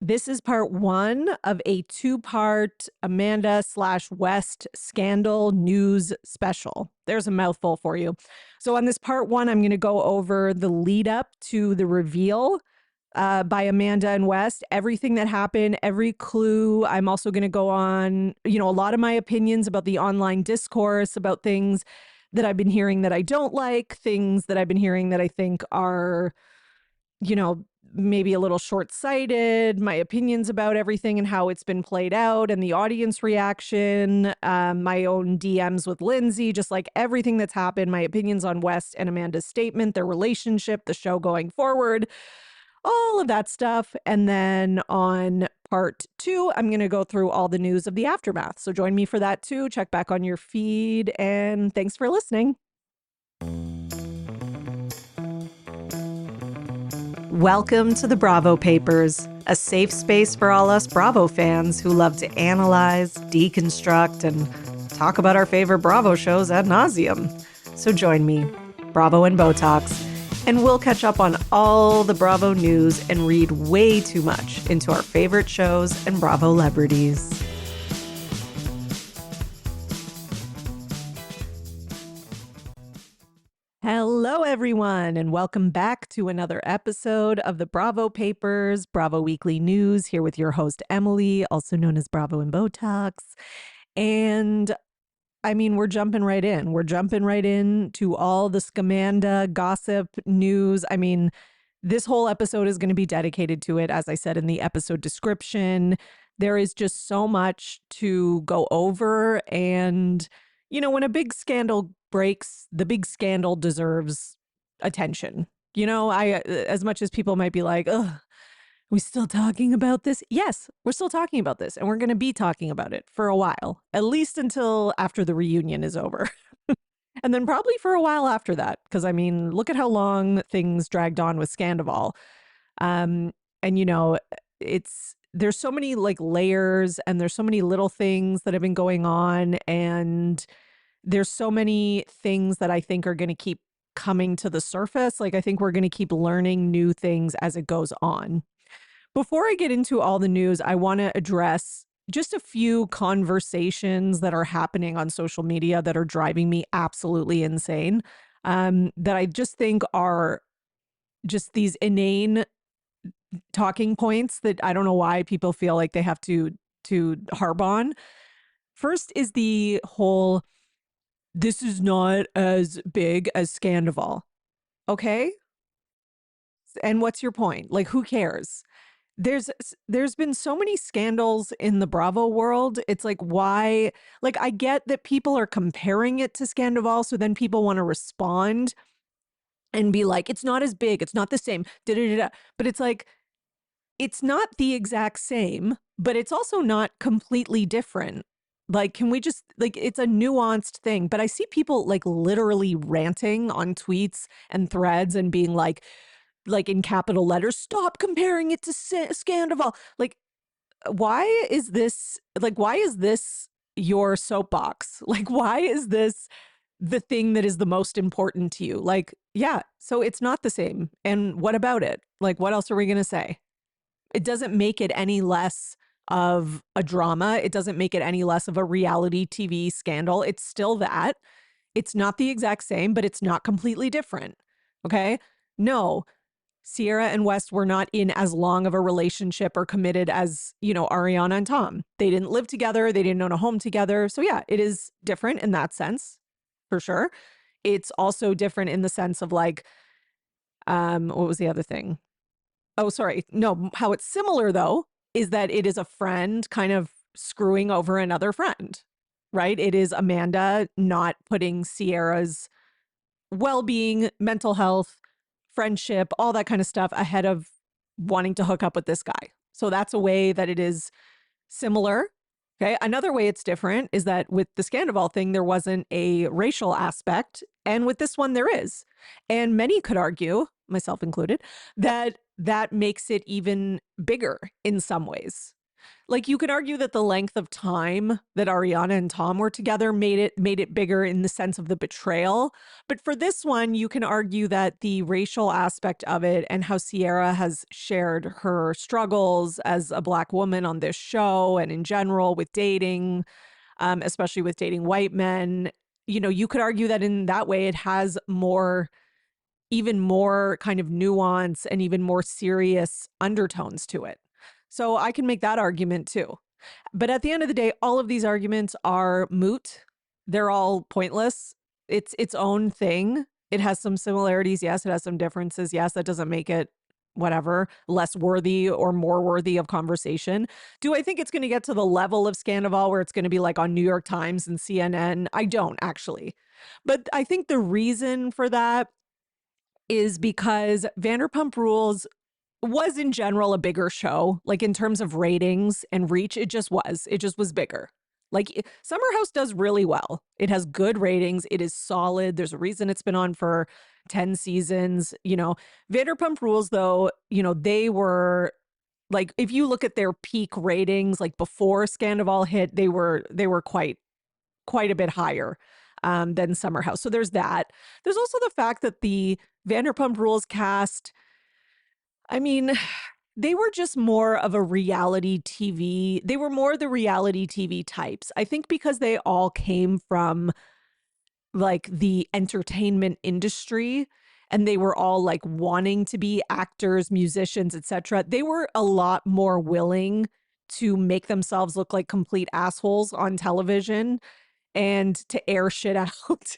This is part one of a two-part Amanda/West scandal news special. There's a mouthful for you. So on this part one, I'm going to go over the lead up to the reveal by Amanda and West, everything that happened, every clue. I'm also going to go on, a lot of my opinions about the online discourse, about things that I've been hearing that I don't like, things that I've been hearing that I think are maybe a little short-sighted, my opinions about everything and how it's been played out and the audience reaction, my own DMs with Lindsay, just like everything that's happened, my opinions on West and Amanda's statement, their relationship, the show going forward, all of that stuff. And then on part two, I'm going to go through all the news of the aftermath. So join me for that too. Check back on your feed, and thanks for listening. Welcome to the Bravo Papers, a safe space for all us Bravo fans who love to analyze, deconstruct, and talk about our favorite Bravo shows ad nauseum. So join me, Bravo and Botox, and we'll catch up on all the Bravo news and read way too much into our favorite shows and Bravo celebrities. Hello, everyone, and welcome back to another episode of the Bravo Papers, Bravo Weekly News, here with your host, Emily, also known as Bravo and Botox. And I mean, we're jumping right in. We're jumping right in to all the Scamanda gossip news. I mean, this whole episode is going to be dedicated to it, as I said in the episode description. There is just so much to go over. And, when a big scandal breaks, the big scandal deserves attention. As much as people might be like, ugh, we still talking about this? Yes, we're still talking about this, and we're going to be talking about it for a while, at least until after the reunion is over. And then probably for a while after that, because I mean, look at how long things dragged on with Scandoval. And there's so many like layers, and there's so many little things that have been going on, and there's so many things that I think are going to keep coming to the surface. Like, I think we're going to keep learning new things as it goes on. Before I get into all the news, I want to address just a few conversations that are happening on social media that are driving me absolutely insane, that I just think are just these inane talking points that I don't know why people feel like they have to harp on. First is the whole, this is not as big as Scandoval. Okay? And what's your point? Like, who cares? There's been so many scandals in the Bravo world. It's like, why? Like, I get that people are comparing it to Scandoval, so then people want to respond and be like, it's not as big, it's not the same, da-da-da-da. But it's like, it's not the exact same, but it's also not completely different. Like, can we just, like, it's a nuanced thing. But I see people like literally ranting on tweets and threads and being like in capital letters, stop comparing it to Scandoval. Like, why is this your soapbox? Like, why is this the thing that is the most important to you? Like, yeah, so it's not the same. And what about it? Like, what else are we going to say? It doesn't make it any less of a drama. It doesn't make it any less of a reality TV scandal. It's still that. It's not the exact same, but it's not completely different. Okay? No, Sierra and West were not in as long of a relationship or committed as, Ariana and Tom. They didn't live together. They didn't own a home together. So yeah, it is different in that sense, for sure. It's also different in the sense of like, what was the other thing? Oh, sorry. No, how it's similar though, is that it is a friend kind of screwing over another friend, right? It is Amanda not putting Sierra's well-being, mental health, friendship, all that kind of stuff ahead of wanting to hook up with this guy. So that's a way that it is similar. Okay. Another way it's different is that with the Scandoval thing, there wasn't a racial aspect. And with this one, there is. And many could argue, myself included, that makes it even bigger in some ways. Like, you could argue that the length of time that Ariana and Tom were together made it bigger in the sense of the betrayal. But for this one, you can argue that the racial aspect of it and how Sierra has shared her struggles as a Black woman on this show and in general with dating, especially with dating white men, you could argue that in that way it has even more kind of nuance and even more serious undertones to it. So I can make that argument too. But at the end of the day, all of these arguments are moot. They're all pointless. It's its own thing. It has some similarities. Yes, it has some differences. Yes, that doesn't make it whatever less worthy or more worthy of conversation. Do I think it's going to get to the level of Scandoval where it's going to be like on New York Times and CNN? I don't actually. But I think the reason for that is because Vanderpump Rules was in general a bigger show, like in terms of ratings and reach. It just was bigger. Like Summer House does really well. It has good ratings. It is solid. There's a reason it's been on for 10 seasons. Vanderpump Rules, though, they were like, if you look at their peak ratings, like before Scandoval hit, they were quite a bit higher than Summer House. So there's that. There's also the fact that the Vanderpump Rules cast, I mean, they were just more of a reality TV. They were more the reality TV types. I think because they all came from like the entertainment industry and they were all like wanting to be actors, musicians, etc. They were a lot more willing to make themselves look like complete assholes on television and to air shit out.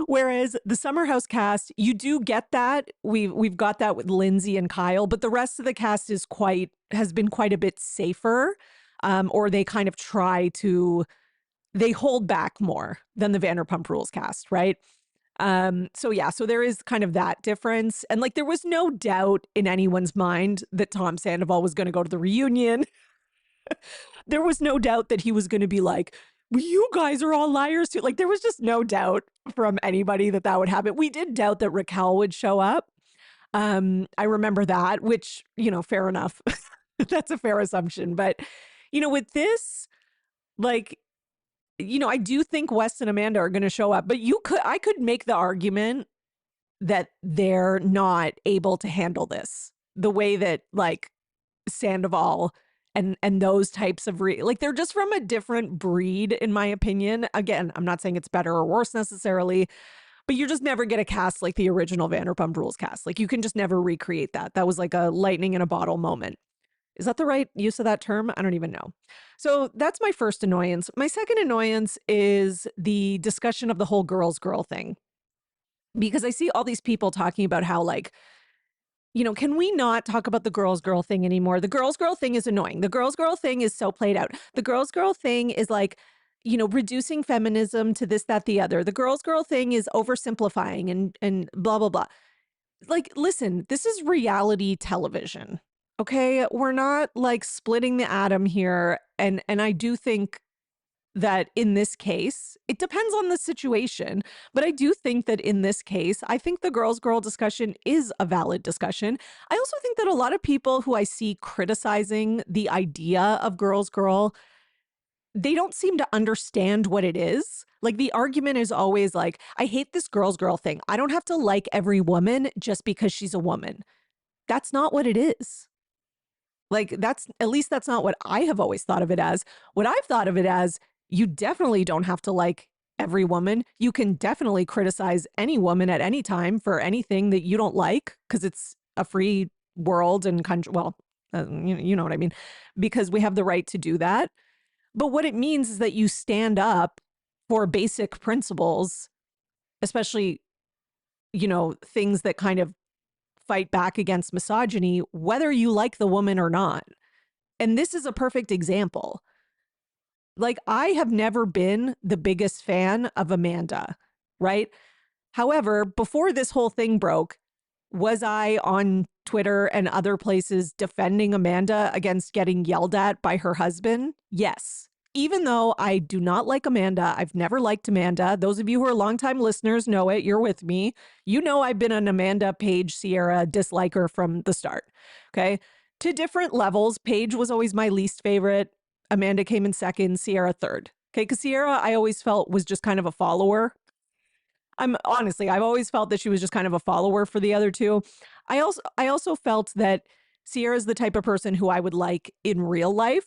Whereas the Summer House cast, you do get that. We've got that with Lindsay and Kyle, but the rest of the cast has been quite a bit safer. Or they kind of they hold back more than the Vanderpump Rules cast, right? So there is kind of that difference. And like there was no doubt in anyone's mind that Tom Sandoval was going to go to the reunion. There was no doubt that he was going to be like, well, you guys are all liars too. Like there was just no doubt from anybody that would happen. We did doubt that Raquel would show up. I remember that, which, fair enough. That's a fair assumption. But, with this, like, I do think Wes and Amanda are going to show up, but I could make the argument that they're not able to handle this the way that like Sandoval and those types of like they're just from a different breed, in my opinion. Again, I'm not saying it's better or worse necessarily, but you just never get a cast like the original Vanderpump Rules cast. Like you can just never recreate that. That was like a lightning in a bottle moment. Is that the right use of that term? I don't even know. So that's my first annoyance. My second annoyance is the discussion of the whole girls girl thing. Because I see all these people talking about how like, can we not talk about the girls girl thing anymore? The girls girl thing is annoying. The girls girl thing is so played out. The girls girl thing is like, reducing feminism to this, that, the other. The girls girl thing is oversimplifying and blah, blah, blah. Like, listen, this is reality television. Okay. We're not like splitting the atom here. And I do think that in this case, it depends on the situation, but I do think that in this case, I think the girls girl discussion is a valid discussion. I also think that a lot of people who I see criticizing the idea of girls girl, they don't seem to understand what it is. Like the argument is always like, I hate this girls girl thing. I don't have to like every woman just because she's a woman. That's not what it is. Like at least that's not what I have always thought of it as. What I've thought of it as, you definitely don't have to like every woman. You can definitely criticize any woman at any time for anything that you don't like because it's a free world and country. Well, you know what I mean? Because we have the right to do that. But what it means is that you stand up for basic principles, especially, things that kind of fight back against misogyny, whether you like the woman or not. And this is a perfect example. Like, I have never been the biggest fan of Amanda, right? However, before this whole thing broke, was I on Twitter and other places defending Amanda against getting yelled at by her husband? Yes. Even though I do not like Amanda, I've never liked Amanda. Those of you who are longtime listeners know it. You're with me. You know I've been an Amanda, Paige, Sierra disliker from the start. Okay. To different levels. Paige was always my least favorite. Amanda came in second, Sierra third. Okay, because Sierra, I always felt was just kind of a follower. I've always felt that she was just kind of a follower for the other two. I also felt that Sierra's the type of person who I would like in real life.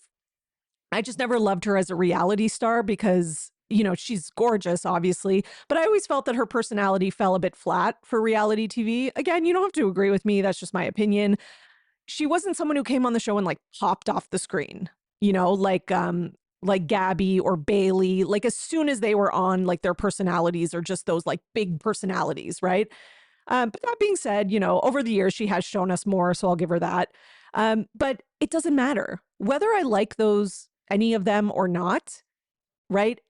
I just never loved her as a reality star because, she's gorgeous, obviously, but I always felt that her personality fell a bit flat for reality TV. Again, you don't have to agree with me. That's just my opinion. She wasn't someone who came on the show and like popped off the screen, like Gabby or Bailey. Like as soon as they were on, like their personalities are just those like big personalities, right? But that being said, over the years she has shown us more, so I'll give her that. But it doesn't matter whether I like any of them or not, right?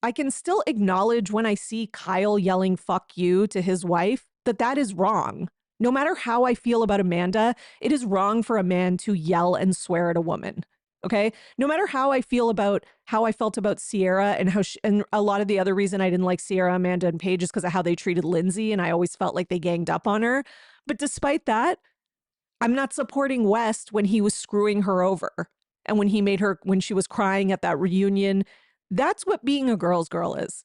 I can still acknowledge when I see Kyle yelling "fuck you" to his wife that is wrong. No matter how I feel about Amanda, it is wrong for a man to yell and swear at a woman. Okay. No matter how I feel about how I felt about Sierra and and a lot of the other reason I didn't like Sierra, Amanda, and Paige is because of how they treated Lindsay. And I always felt like they ganged up on her. But despite that, I'm not supporting West when he was screwing her over and when she was crying at that reunion. That's what being a girl's girl is.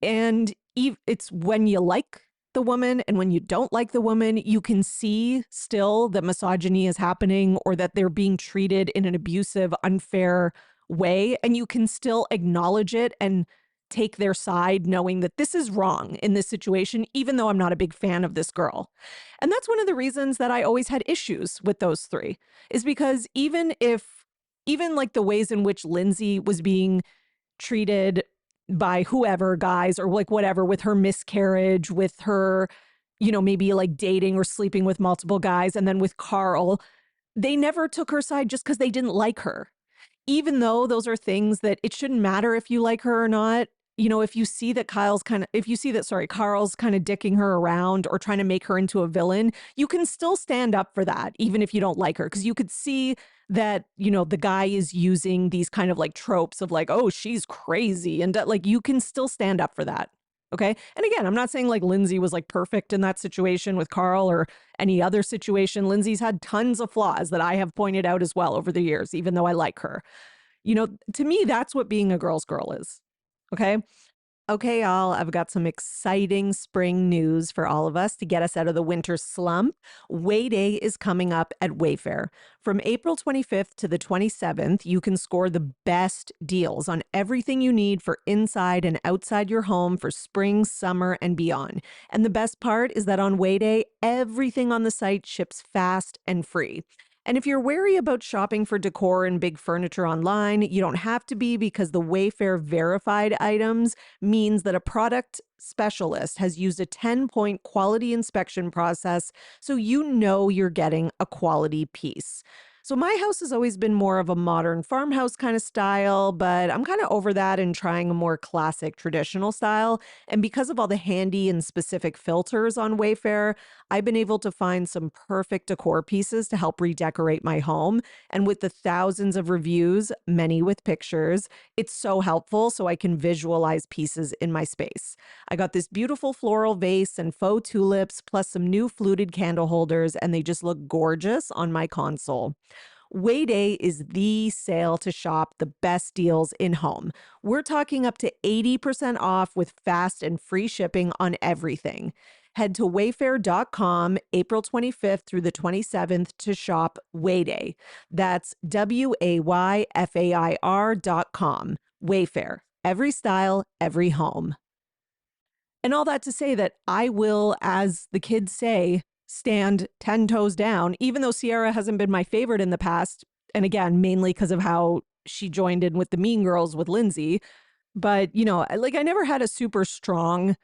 And it's when you like the woman and when you don't like the woman, you can see still that misogyny is happening or that they're being treated in an abusive, unfair way. And you can still acknowledge it and take their side, knowing that this is wrong in this situation, even though I'm not a big fan of this girl. And that's one of the reasons that I always had issues with those three, is because even like the ways in which Lindsay was being treated by whoever, guys or like whatever, with her miscarriage, with her, maybe like dating or sleeping with multiple guys. And then with Carl, they never took her side just because they didn't like her. Even though those are things that it shouldn't matter if you like her or not. If you see that Carl's kind of dicking her around or trying to make her into a villain, you can still stand up for that, even if you don't like her. Because you could see that, the guy is using these kind of like tropes of like, oh, she's crazy. And like, you can still stand up for that. Okay. And again, I'm not saying like Lindsay was like perfect in that situation with Carl or any other situation. Lindsay's had tons of flaws that I have pointed out as well over the years, even though I like her. To me, that's what being a girl's girl is. Okay. Okay, y'all, I've got some exciting spring news for all of us to get us out of the winter slump. Way Day is coming up at Wayfair. From April 25th to the 27th, you can score the best deals on everything you need for inside and outside your home for spring, summer, and beyond. And the best part is that on Way Day, everything on the site ships fast and free. And if you're wary about shopping for decor and big furniture online, you don't have to be, because the Wayfair verified items means that a product specialist has used a 10-point quality inspection process, so you know you're getting a quality piece. So my house has always been more of a modern farmhouse kind of style, but I'm kind of over that and trying a more classic traditional style. And because of all the handy and specific filters on Wayfair, I've been able to find some perfect decor pieces to help redecorate my home. And with the thousands of reviews, many with pictures, it's so helpful so I can visualize pieces in my space. I got this beautiful floral vase and faux tulips, plus some new fluted candle holders, and they just look gorgeous on my console. Way Day is the sale to shop the best deals in home. We're talking up to 80% off with fast and free shipping on everything. Head to wayfair.com April 25th through the 27th to shop Way Day. That's WAYFAIR.com. Wayfair. Every style, every home. And all that to say that I will, as the kids say, stand 10 toes down, even though Sierra hasn't been my favorite in the past. And again, mainly because of how she joined in with the Mean Girls with Lindsay. But, I never had a super strong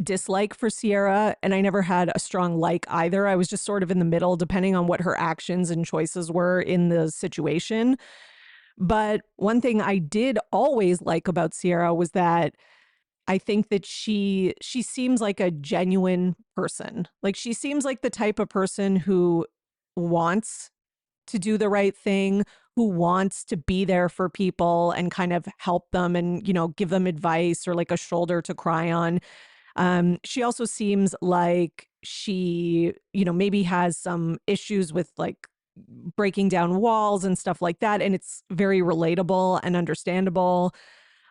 dislike for Sierra, and I never had a strong like either. I was just sort of in the middle, depending on what her actions and choices were in the situation. But one thing I did always like about Sierra was that I think that she seems like a genuine person. Like, she seems like the type of person who wants to do the right thing, who wants to be there for people and kind of help them and, give them advice or like a shoulder to cry on. She also seems like she, maybe has some issues with like, breaking down walls and stuff like that. And it's very relatable and understandable.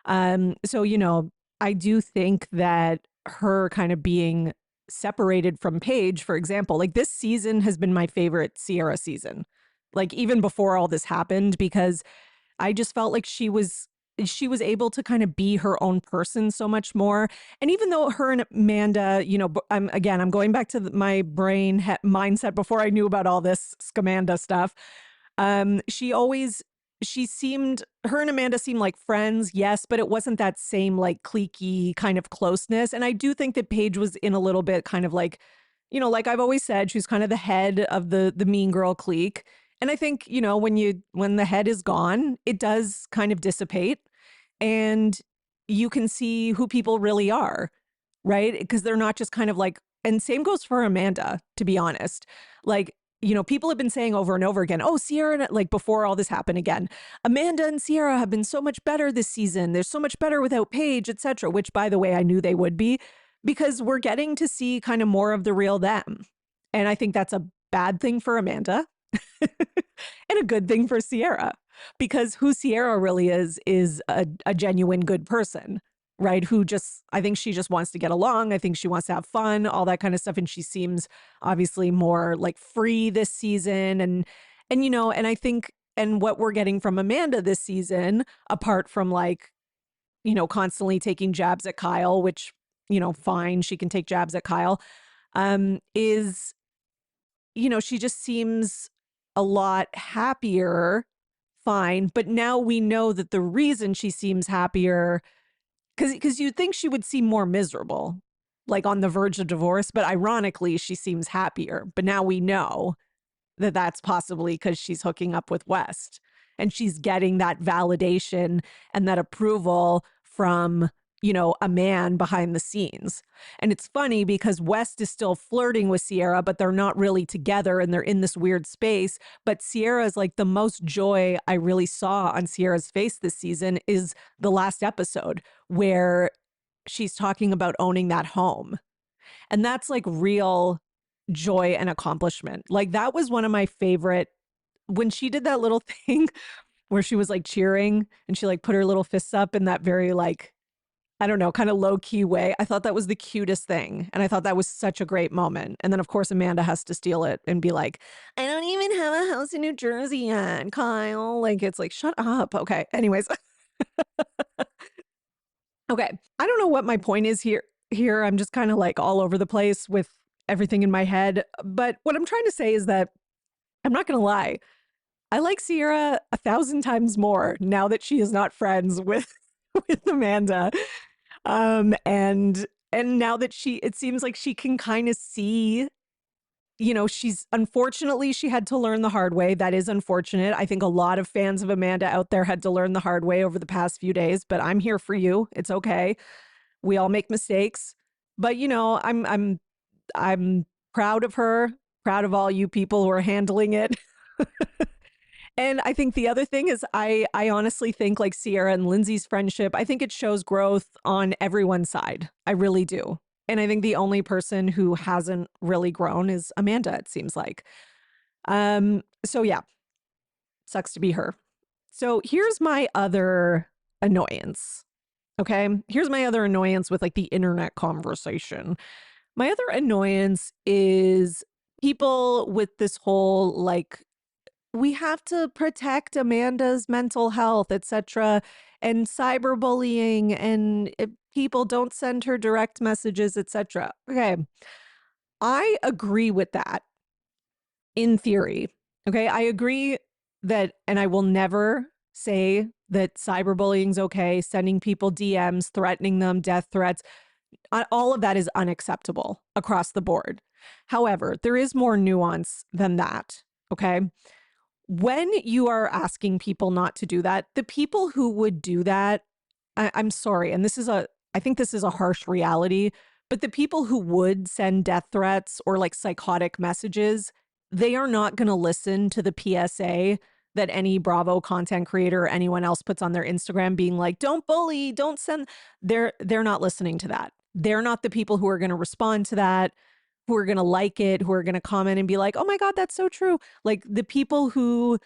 So, I do think that her kind of being separated from Paige, for example, like this season has been my favorite Ciara season, like even before all this happened, because I just felt like she was able to kind of be her own person so much more. And even though her and Amanda, I'm going back to my brain mindset before I knew about all this Scamanda stuff. She always she seemed her and Amanda seemed like friends, yes, but it wasn't that same like cliquey kind of closeness. And I do think that Paige was in a little bit kind of like, like I've always said, she's kind of the head of the mean girl clique. And I think, when the head is gone, it does kind of dissipate and you can see who people really are, right? Because they're not just kind of like, and same goes for Amanda, to be honest. Like, people have been saying over and over again, oh, Ciara, like before all this happened again, Amanda and Ciara have been so much better this season. They're so much better without Paige, etc. Which, by the way, I knew they would be because we're getting to see kind of more of the real them. And I think that's a bad thing for Amanda and a good thing for Ciara because who Ciara really is a genuine good person, right? Who just, I think she just wants to get along. I think she wants to have fun, all that kind of stuff. And she seems obviously more like free this season. And I think, and what we're getting from Amanda this season, apart from like, constantly taking jabs at Kyle, which, fine, she can take jabs at Kyle, is, she just seems a lot happier, fine. But now we know that the reason she seems happier, because you'd think she would seem more miserable, like on the verge of divorce. But ironically, she seems happier. But now we know that that's possibly because she's hooking up with West and she's getting that validation and that approval from, a man behind the scenes. And it's funny because West is still flirting with Ciara, but they're not really together and they're in this weird space. But Ciara is like the most joy I really saw on Ciara's face this season is the last episode where she's talking about owning that home. And that's like real joy and accomplishment. Like that was one of my favorite when she did that little thing where she was like cheering and she like put her little fists up in that very like, I don't know, kind of low key way. I thought that was the cutest thing. And I thought that was such a great moment. And then, of course, Amanda has to steal it and be like, I don't even have a house in New Jersey yet, Kyle. Like, it's like, shut up. Okay. Anyways. Okay. I don't know what my point is here. I'm just kind of like all over the place with everything in my head. But what I'm trying to say is that I'm not going to lie. I like Ciara 1,000 times more now that she is not friends with Amanda. And now that it seems like she can kind of see, she's unfortunately she had to learn the hard way. That is unfortunate. I think a lot of fans of Amanda out there had to learn the hard way over the past few days, but I'm here for you. It's okay. We all make mistakes. But I'm proud of her, proud of all you people who are handling it. And I think the other thing is I honestly think like Ciara and Lindsay's friendship, I think it shows growth on everyone's side. I really do. And I think the only person who hasn't really grown is Amanda, it seems like. So yeah, sucks to be her. So here's my other annoyance. Okay. Here's my other annoyance with like the internet conversation. My other annoyance is people with this whole like, we have to protect Amanda's mental health, etc. And cyberbullying and people don't send her direct messages, etc. Okay. I agree with that in theory. Okay. I agree that, and I will never say that cyberbullying is okay. Sending people DMs, threatening them, death threats, all of that is unacceptable across the board. However, there is more nuance than that. Okay. When you are asking people not to do that, the people who would do that, I'm sorry, and I think this is a harsh reality, but the people who would send death threats or like psychotic messages, they are not going to listen to the PSA that any Bravo content creator or anyone else puts on their Instagram being like, don't bully, don't send. They're not listening to that. They're not the people who are going to respond to that. who are going to like it, who are going to comment and be like, oh my God, that's so true. Like the people who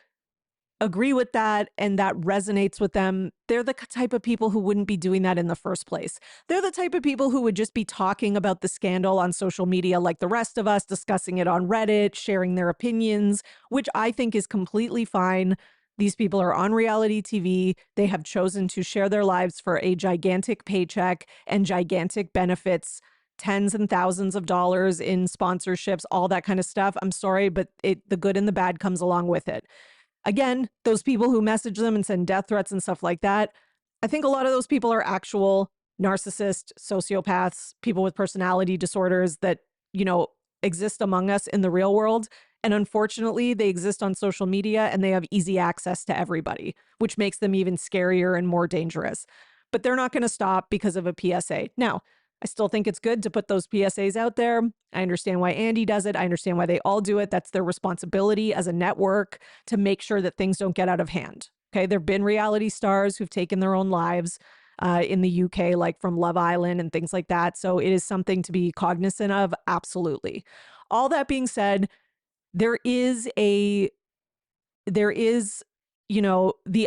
agree with that and that resonates with them, they're the type of people who wouldn't be doing that in the first place. They're the type of people who would just be talking about the scandal on social media like the rest of us, discussing it on Reddit, sharing their opinions, which I think is completely fine. These people are on reality TV. They have chosen to share their lives for a gigantic paycheck and gigantic benefits, tens and thousands of dollars in sponsorships, all that kind of stuff. I'm sorry, but the good and the bad comes along with it. Again, those people who message them and send death threats and stuff like that, I think a lot of those people are actual narcissists, sociopaths, people with personality disorders that, exist among us in the real world. And unfortunately, they exist on social media and they have easy access to everybody, which makes them even scarier and more dangerous. But they're not going to stop because of a PSA. Now, I still think it's good to put those PSAs out there. I understand why Andy does it. I understand why they all do it. That's their responsibility as a network to make sure that things don't get out of hand. Okay. There have been reality stars who've taken their own lives in the UK, like from Love Island and things like that. So it is something to be cognizant of. Absolutely. All that being said, there is, the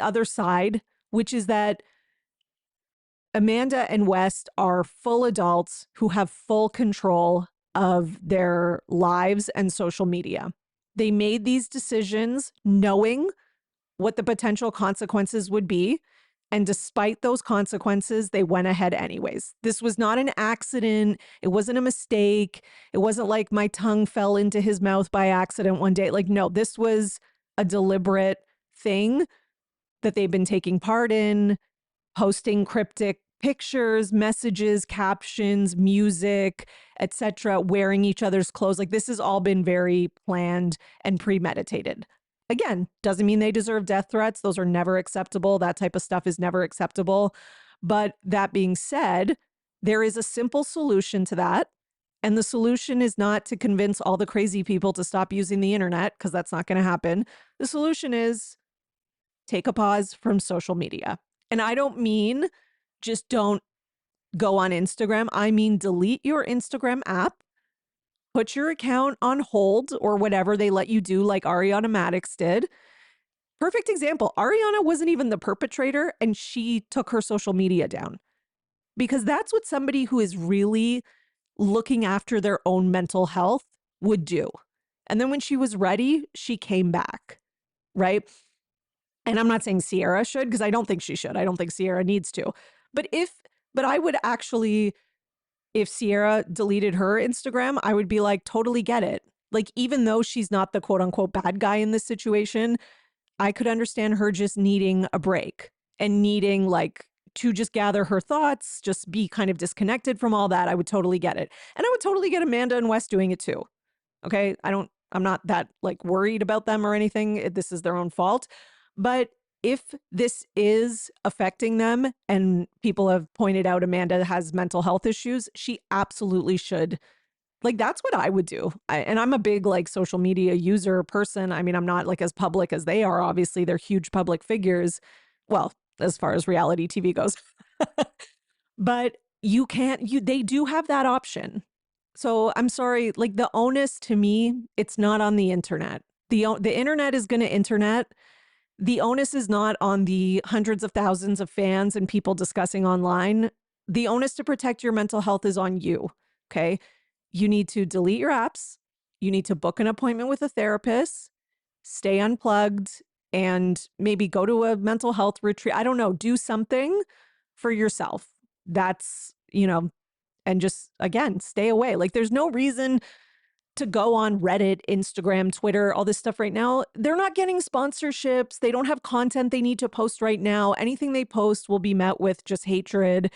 other side, which is that Amanda and West are full adults who have full control of their lives and social media. They made these decisions knowing what the potential consequences would be. And despite those consequences, they went ahead anyways. This was not an accident. It wasn't a mistake. It wasn't like my tongue fell into his mouth by accident one day. Like, no, this was a deliberate thing that they've been taking part in, posting cryptic pictures, messages, captions, music, etc., wearing each other's clothes. Like this has all been very planned and premeditated. Again, doesn't mean they deserve death threats. Those are never acceptable. That type of stuff is never acceptable. But that being said, there is a simple solution to that. And the solution is not to convince all the crazy people to stop using the internet, because that's not going to happen. The solution is take a pause from social media. And I don't mean just don't go on Instagram. I mean, delete your Instagram app, put your account on hold or whatever they let you do, like Ariana Madix did. Perfect example. Ariana wasn't even the perpetrator and she took her social media down, because that's what somebody who is really looking after their own mental health would do. And then when she was ready, she came back, right? And I'm not saying Ciara should, because I don't think she should. I don't think Ciara needs to. But I would actually, if Ciara deleted her Instagram, I would be like, totally get it. Like, even though she's not the quote unquote bad guy in this situation, I could understand her just needing a break and needing like to just gather her thoughts, just be kind of disconnected from all that. I would totally get it. And I would totally get Amanda and Wes doing it too. Okay. I'm not that like worried about them or anything. This is their own fault. But if this is affecting them, and people have pointed out Amanda has mental health issues, she absolutely should. Like, that's what I would do. And I'm a big like social media user person. I mean, I'm not like as public as they are. Obviously, they're huge public figures. Well, as far as reality TV goes. But they do have that option. So I'm sorry, like the onus to me, it's not on the internet. The internet is going to internet. The onus is not on the hundreds of thousands of fans and people discussing online. The onus to protect your mental health is on you. Okay. You need to delete your apps. You need to book an appointment with a therapist, stay unplugged, and maybe go to a mental health retreat. I don't know, do something for yourself. That's, and just, again, stay away. Like there's no reason to go on Reddit, Instagram, Twitter, all this stuff right now. They're not getting sponsorships. They don't have content they need to post right now. Anything they post will be met with just hatred.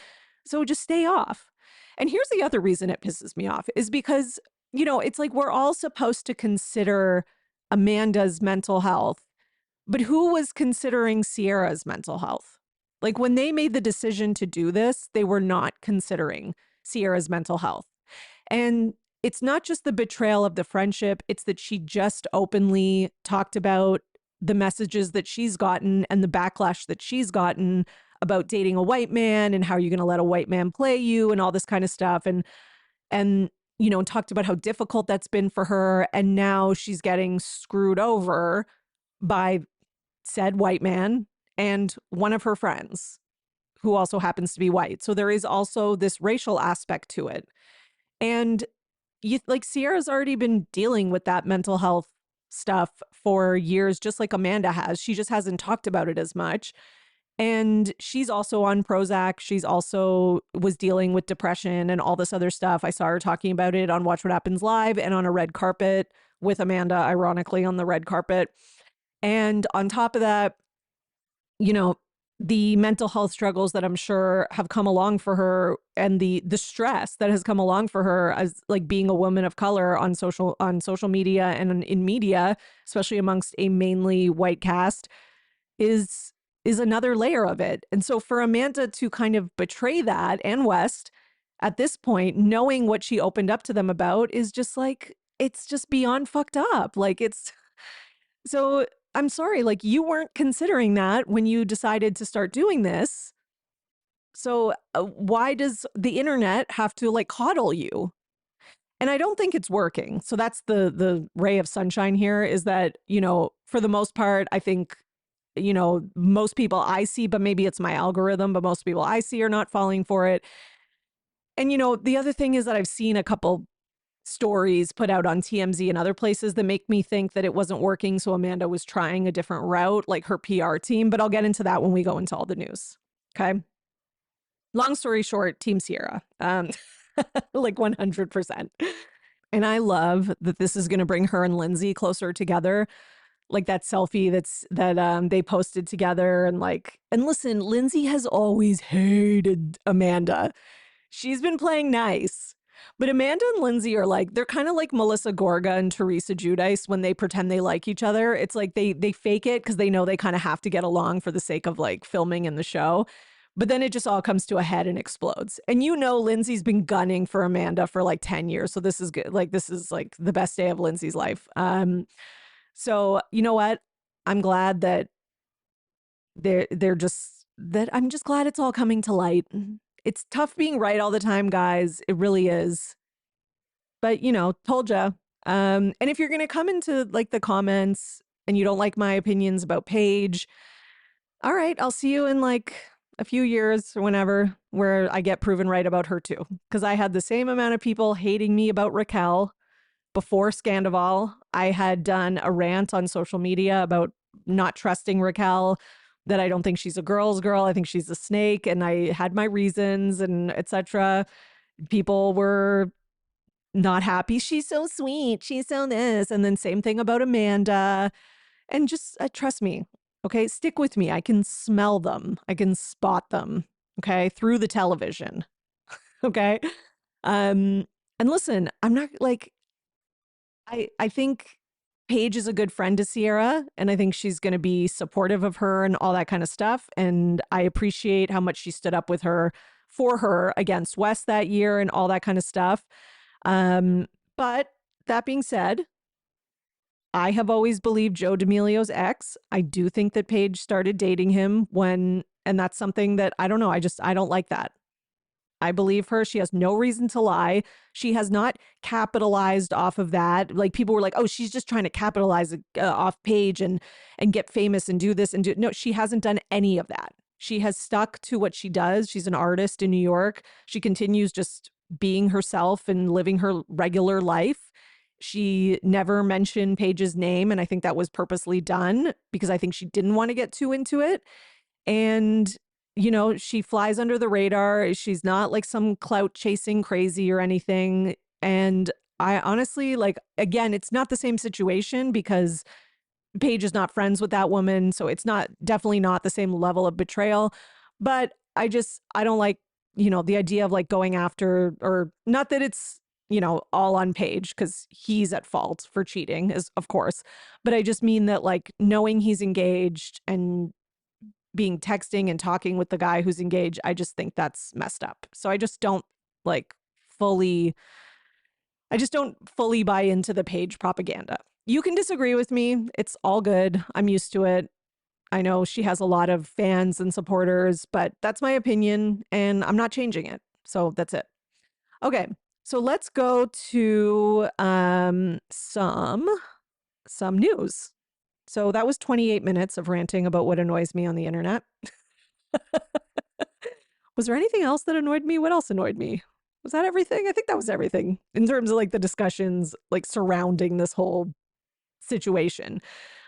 So just stay off. And here's the other reason it pisses me off is because, it's like we're all supposed to consider Amanda's mental health, but who was considering Ciara's mental health? Like when they made the decision to do this, they were not considering Ciara's mental health. And it's not just the betrayal of the friendship. It's that she just openly talked about the messages that she's gotten and the backlash that she's gotten about dating a white man and how you're going to let a white man play you and all this kind of stuff. And talked about how difficult that's been for her. And now she's getting screwed over by said white man and one of her friends who also happens to be white. So there is also this racial aspect to it. And Ciara's already been dealing with that mental health stuff for years, just like Amanda has. She just hasn't talked about it as much. And she's also on Prozac. She's also was dealing with depression and all this other stuff. I saw her talking about it on Watch What Happens Live and on a red carpet with Amanda, ironically, on the red carpet. And on top of that, the mental health struggles that I'm sure have come along for her and the stress that has come along for her as like being a woman of color on social media and in media, especially amongst a mainly white cast, is another layer of it. And so for Amanda to kind of betray that, and West at this point, knowing what she opened up to them about, is just like, it's just beyond fucked up. Like, it's so I'm sorry, like, you weren't considering that when you decided to start doing this. So why does the internet have to like coddle you? And I don't think it's working. So that's the ray of sunshine here, is that, for the most part, I think, most people I see, but maybe it's my algorithm, but most people I see are not falling for it. And, the other thing is that I've seen a couple stories put out on TMZ and other places that make me think that it wasn't working. So Amanda was trying a different route, like her PR team, but I'll get into that when we go into all the news. Okay. Long story short, Team Ciara, like 100%. And I love that this is going to bring her and Lindsay closer together. Like that selfie that they posted together, and listen, Lindsay has always hated Amanda. She's been playing nice. But Amanda and Lindsay are like, they're kind of like Melissa Gorga and Teresa Giudice when they pretend they like each other. It's like they fake it because they know they kind of have to get along for the sake of like filming in the show. But then it just all comes to a head and explodes. And Lindsay's been gunning for Amanda for like 10 years. So this is good. Like, this is like the best day of Lindsay's life. So you know what? I'm glad that I'm just glad it's all coming to light. It's tough being right all the time, guys. It really is. But, told ya. And if you're going to come into like the comments and you don't like my opinions about Paige, all right, I'll see you in like a few years or whenever, where I get proven right about her too. Because I had the same amount of people hating me about Raquel before Scandoval. I had done a rant on social media about not trusting Raquel, that I don't think she's a girl's girl. I think she's a snake. And I had my reasons and etc. People were not happy. She's so sweet. She's so this. And then same thing about Amanda. And just trust me. Okay. Stick with me. I can smell them. I can spot them. Okay. Through the television. Okay. And listen, I'm not like, I think Paige is a good friend to Ciara, and I think she's going to be supportive of her and all that kind of stuff. And I appreciate how much she stood up with her for her against West that year and all that kind of stuff. But that being said, I have always believed Joe D'Amelio's ex. I do think that Paige started dating him and that's something that I don't know. I don't like that. I believe her. She has no reason to lie. She has not capitalized off of that. Like, people were like, oh, she's just trying to capitalize off Paige and get famous and do this and do. No, she hasn't done any of that. She has stuck to what she does. She's an artist in New York. She continues just being herself and living her regular life. She never mentioned Paige's name, and I think that was purposely done because I think she didn't want to get too into it. And she flies under the radar. She's not like some clout chasing crazy or anything. And I honestly, like, again, it's not the same situation because Paige is not friends with that woman. So it's definitely not the same level of betrayal. But I don't like, the idea of like going after, or not that it's, all on Paige because he's at fault for cheating, is of course. But I just mean that, like, knowing he's engaged and being texting and talking with the guy who's engaged, I just think that's messed up. So I just don't fully buy into the Paige propaganda. You can disagree with me. It's all good. I'm used to it. I know she has a lot of fans and supporters, but that's my opinion and I'm not changing it. So that's it. Okay. So let's go to some news. So that was 28 minutes of ranting about what annoys me on the internet. Was there anything else that annoyed me? What else annoyed me? Was that everything? I think that was everything in terms of like the discussions like surrounding this whole situation.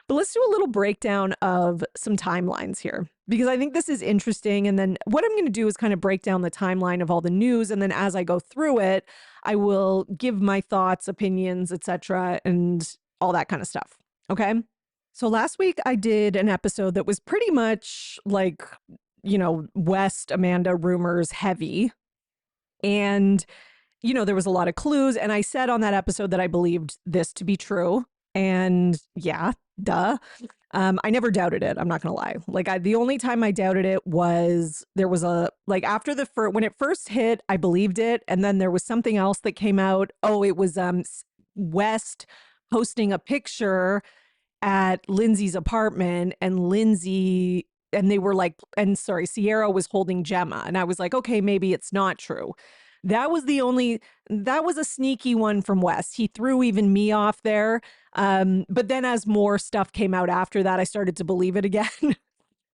But let's do a little breakdown of some timelines here because I think this is interesting. And then what I'm going to do is kind of break down the timeline of all the news. And then as I go through it, I will give my thoughts, opinions, etc., and all that kind of stuff. Okay. So last week I did an episode that was pretty much like, West Amanda rumors heavy. And, there was a lot of clues. And I said on that episode that I believed this to be true. And yeah, duh. I never doubted it. I'm not going to lie. Like the only time I doubted it was there was after when it first hit, I believed it. And then there was something else that came out. Oh, it was West posting a picture at Lindsay's apartment and they were like, Sierra was holding Gemma. And I was like, okay, maybe it's not true. That was a sneaky one from West. He threw even me off there. But then as more stuff came out after that, I started to believe it again.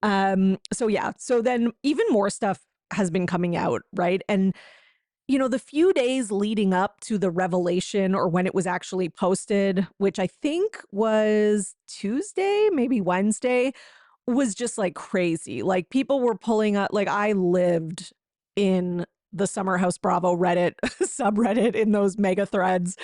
So then even more stuff has been coming out, right? And, the few days leading up to the revelation or when it was actually posted, which I think was Tuesday, maybe Wednesday, was just like crazy. Like people were pulling up, like I lived in the Summer House Bravo Reddit subreddit in those mega threads.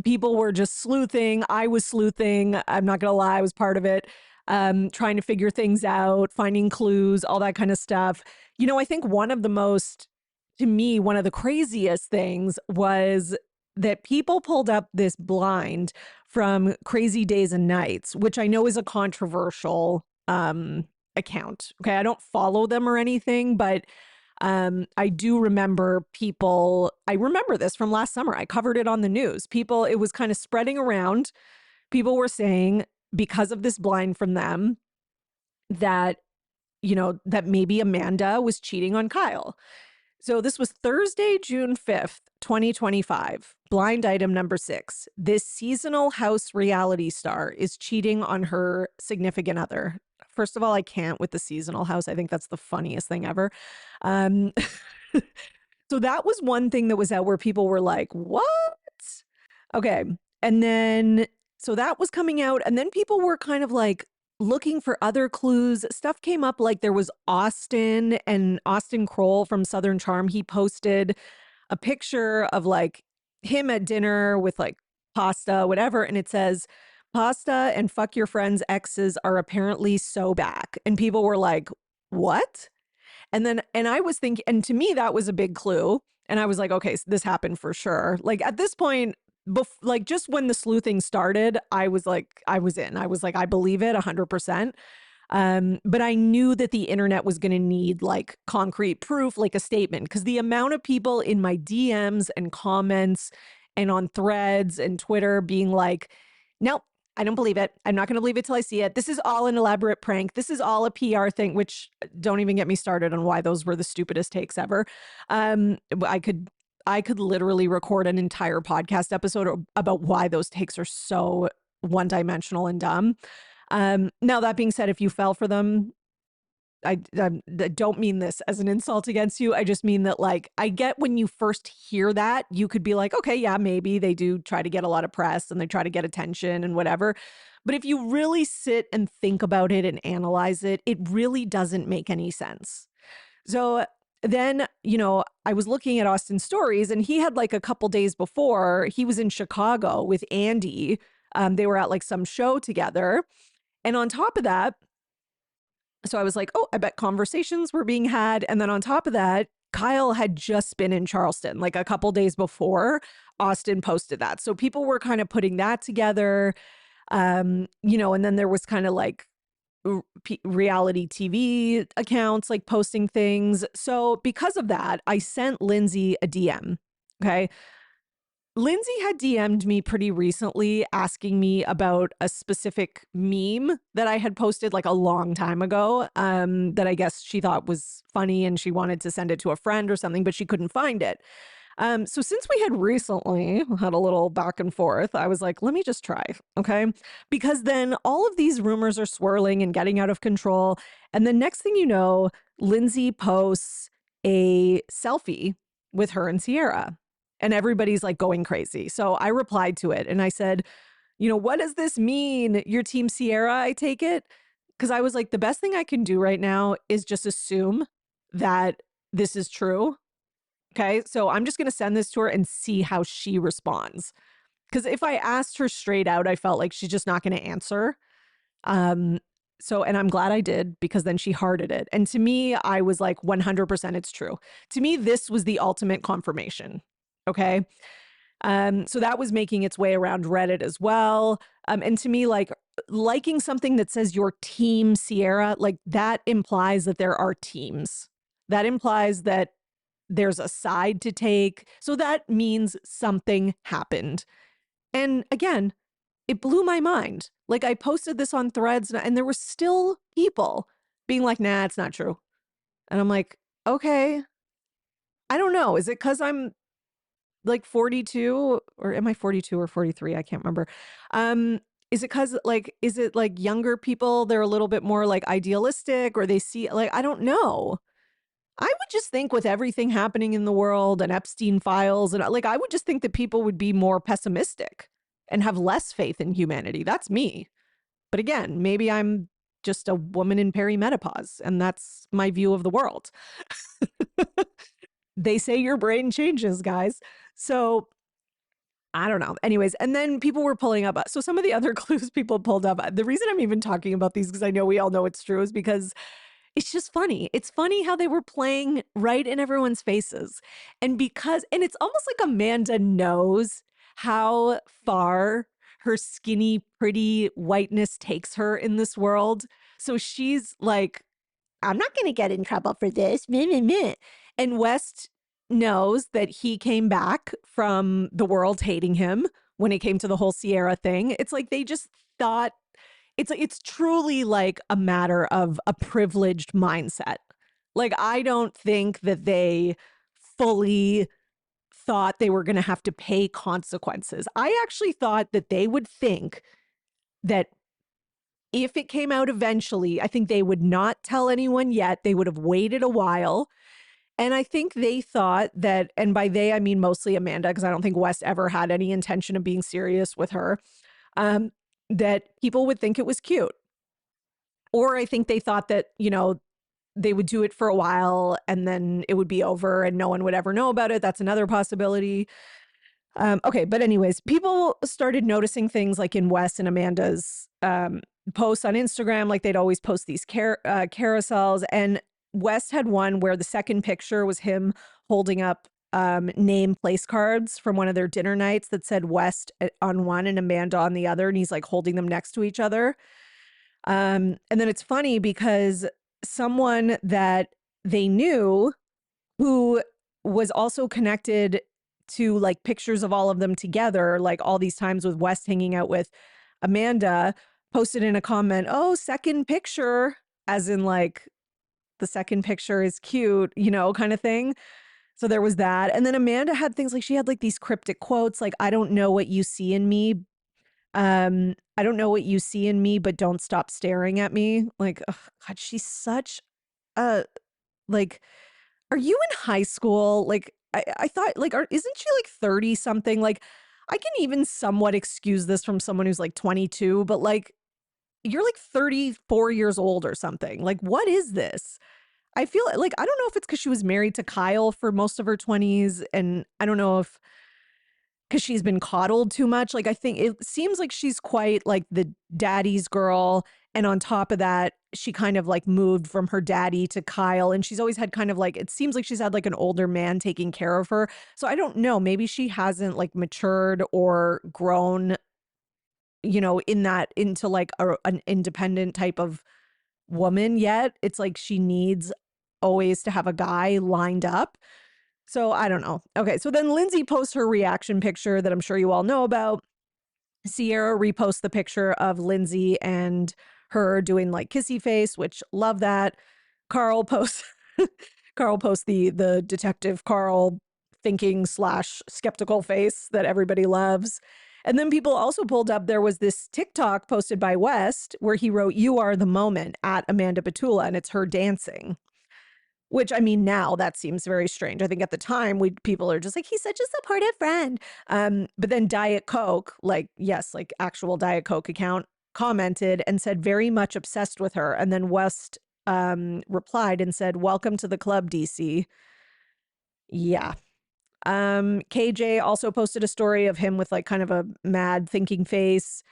People were just sleuthing. I was sleuthing. I'm not going to lie. I was part of it. Trying to figure things out, finding clues, all that kind of stuff. I think one of the craziest things was that people pulled up this blind from Crazy Days and Nights, which I know is a controversial account. Okay. I don't follow them or anything, but I do remember I remember this from last summer. I covered it on the news. It was kind of spreading around. People were saying because of this blind from them that, that maybe Amanda was cheating on Kyle. So this was Thursday, June 5th, 2025. Blind item number 6. This seasonal house reality star is cheating on her significant other. First of all, I can't with the seasonal house. I think that's the funniest thing ever. So that was one thing that was out where people were like, what? Okay. And then, so that was coming out. And then people were kind of like looking for other clues. Stuff came up like there was Austin Kroll from Southern Charm. He posted a picture of like him at dinner with like pasta, whatever. And it says, pasta and fuck your friends' exes are apparently so back. And people were like, what? And I was thinking, and to me, that was a big clue. And I was like, okay, so this happened for sure. Like at this point, like just when the sleuthing started, I was in. I was like, I believe it 100%. But I knew that the internet was going to need like concrete proof, like a statement, because the amount of people in my DMs and comments and on threads and Twitter being like, nope, I don't believe it. I'm not going to believe it till I see it. This is all an elaborate prank. This is all a PR thing, which don't even get me started on why those were the stupidest takes ever. I could literally record an entire podcast episode about why those takes are so one-dimensional and dumb. Now, that being said, if you fell for them, I don't mean this as an insult against you. I just mean that, like, I get when you first hear that, you could be like, okay, yeah, maybe they do try to get a lot of press and they try to get attention and whatever. But if you really sit and think about it and analyze it, it really doesn't make any sense. So then, I was looking at Austin's stories and he had like a couple days before he was in Chicago with Andy. They were at like some show together. And on top of that, so I was like, oh, I bet conversations were being had. And then on top of that, Kyle had just been in Charleston like a couple days before Austin posted that. So people were kind of putting that together, and then there was kind of like reality TV accounts like posting things. So because of that, I sent Lindsay a DM. Okay. Lindsay had DM'd me pretty recently asking me about a specific meme that I had posted like a long time ago, that I guess she thought was funny and she wanted to send it to a friend or something, but she couldn't find it. So since we had recently had a little back and forth, I was like, let me just try, okay? Because then all of these rumors are swirling and getting out of control. And the next thing you know, Lindsay posts a selfie with her and Sierra. And everybody's like going crazy. So I replied to it and I said, what does this mean? Your team Sierra, I take it? Because I was like, the best thing I can do right now is just assume that this is true. Okay. So I'm just going to send this to her and see how she responds. Because if I asked her straight out, I felt like she's just not going to answer. Um, and I'm glad I did because then she hearted it. And to me, I was like, 100% it's true. To me, this was the ultimate confirmation. Okay. So that was making its way around Reddit as well. And to me, like liking something that says your team Sierra, like that implies that there are teams. That implies that there's a side to take. So that means something happened. And again, it blew my mind. Like I posted this on Threads and there were still people being like, nah, it's not true. And I'm like, okay, I don't know. Is it because I'm like 42 or am I 42 or 43? I can't remember. Is it because is it like younger people, they're a little bit more like idealistic or they see like, I don't know. I would just think with everything happening in the world and Epstein files and like, I would just think that people would be more pessimistic and have less faith in humanity. That's me. But again, maybe I'm just a woman in perimenopause and that's my view of the world. They say your brain changes, guys. So I don't know. Anyways, and then people were pulling up. So some of the other clues people pulled up. The reason I'm even talking about these, because I know we all know it's true, is because it's just funny. It's funny how they were playing right in everyone's faces. And it's almost like Amanda knows how far her skinny, pretty whiteness takes her in this world. So she's like, I'm not going to get in trouble for this. Meh, meh, meh. And West knows that he came back from the world hating him when it came to the whole Sierra thing. It's like they just thought it's truly like a matter of a privileged mindset. Like I don't think that they fully thought they were going to have to pay consequences. I actually thought that they would think that if it came out eventually, I think they would not tell anyone yet. They would have waited a while. And I think they thought that, and by they, I mean mostly Amanda, because I don't think West ever had any intention of being serious with her, that people would think it was cute. Or I think they thought that, they would do it for a while and then it would be over and no one would ever know about it. That's another possibility. Okay, but anyways, people started noticing things like in Wes and Amanda's posts on Instagram, like they'd always post these carousels. And West had one where the second picture was him holding up name place cards from one of their dinner nights that said West on one and Amanda on the other. And he's like holding them next to each other. And then it's funny because someone that they knew who was also connected to like pictures of all of them together, like all these times with West hanging out with Amanda, posted in a comment, oh, second picture, as in like the second picture is cute, kind of thing. So there was that. And then Amanda had things like she had like these cryptic quotes, like, I don't know what you see in me. I don't know what you see in me, but don't stop staring at me. Like, oh God, she's such a like, are you in high school? Like, I thought, like, isn't she like 30 something? Like, I can even somewhat excuse this from someone who's like 22, but like, you're like 34 years old or something. Like, what is this? I feel like, I don't know if it's because she was married to Kyle for most of her 20s. And I don't know if because she's been coddled too much. Like, I think it seems like she's quite like the daddy's girl. And on top of that, she kind of like moved from her daddy to Kyle. And she's always had kind of like, it seems like she's had like an older man taking care of her. So I don't know. Maybe she hasn't like matured or grown, into like an independent type of woman yet. It's like she needs always to have a guy lined up. So I don't know. Okay, so then Lindsay posts her reaction picture that I'm sure you all know about. Ciara reposts the picture of Lindsay and her doing like kissy face, which love that. Carl posts Carl posts the detective Carl thinking slash skeptical face that everybody loves. And then people also pulled up there was this TikTok posted by West where he wrote, "You are the moment" at Amanda Batula, and it's her dancing. Which, I mean, now that seems very strange. I think at the time, people are just like, he's such a supportive friend. But then Diet Coke, like, yes, like actual Diet Coke account, commented and said, very much obsessed with her. And then West replied and said, "Welcome to the club, DC." Yeah. KJ also posted a story of him with like kind of a mad thinking face.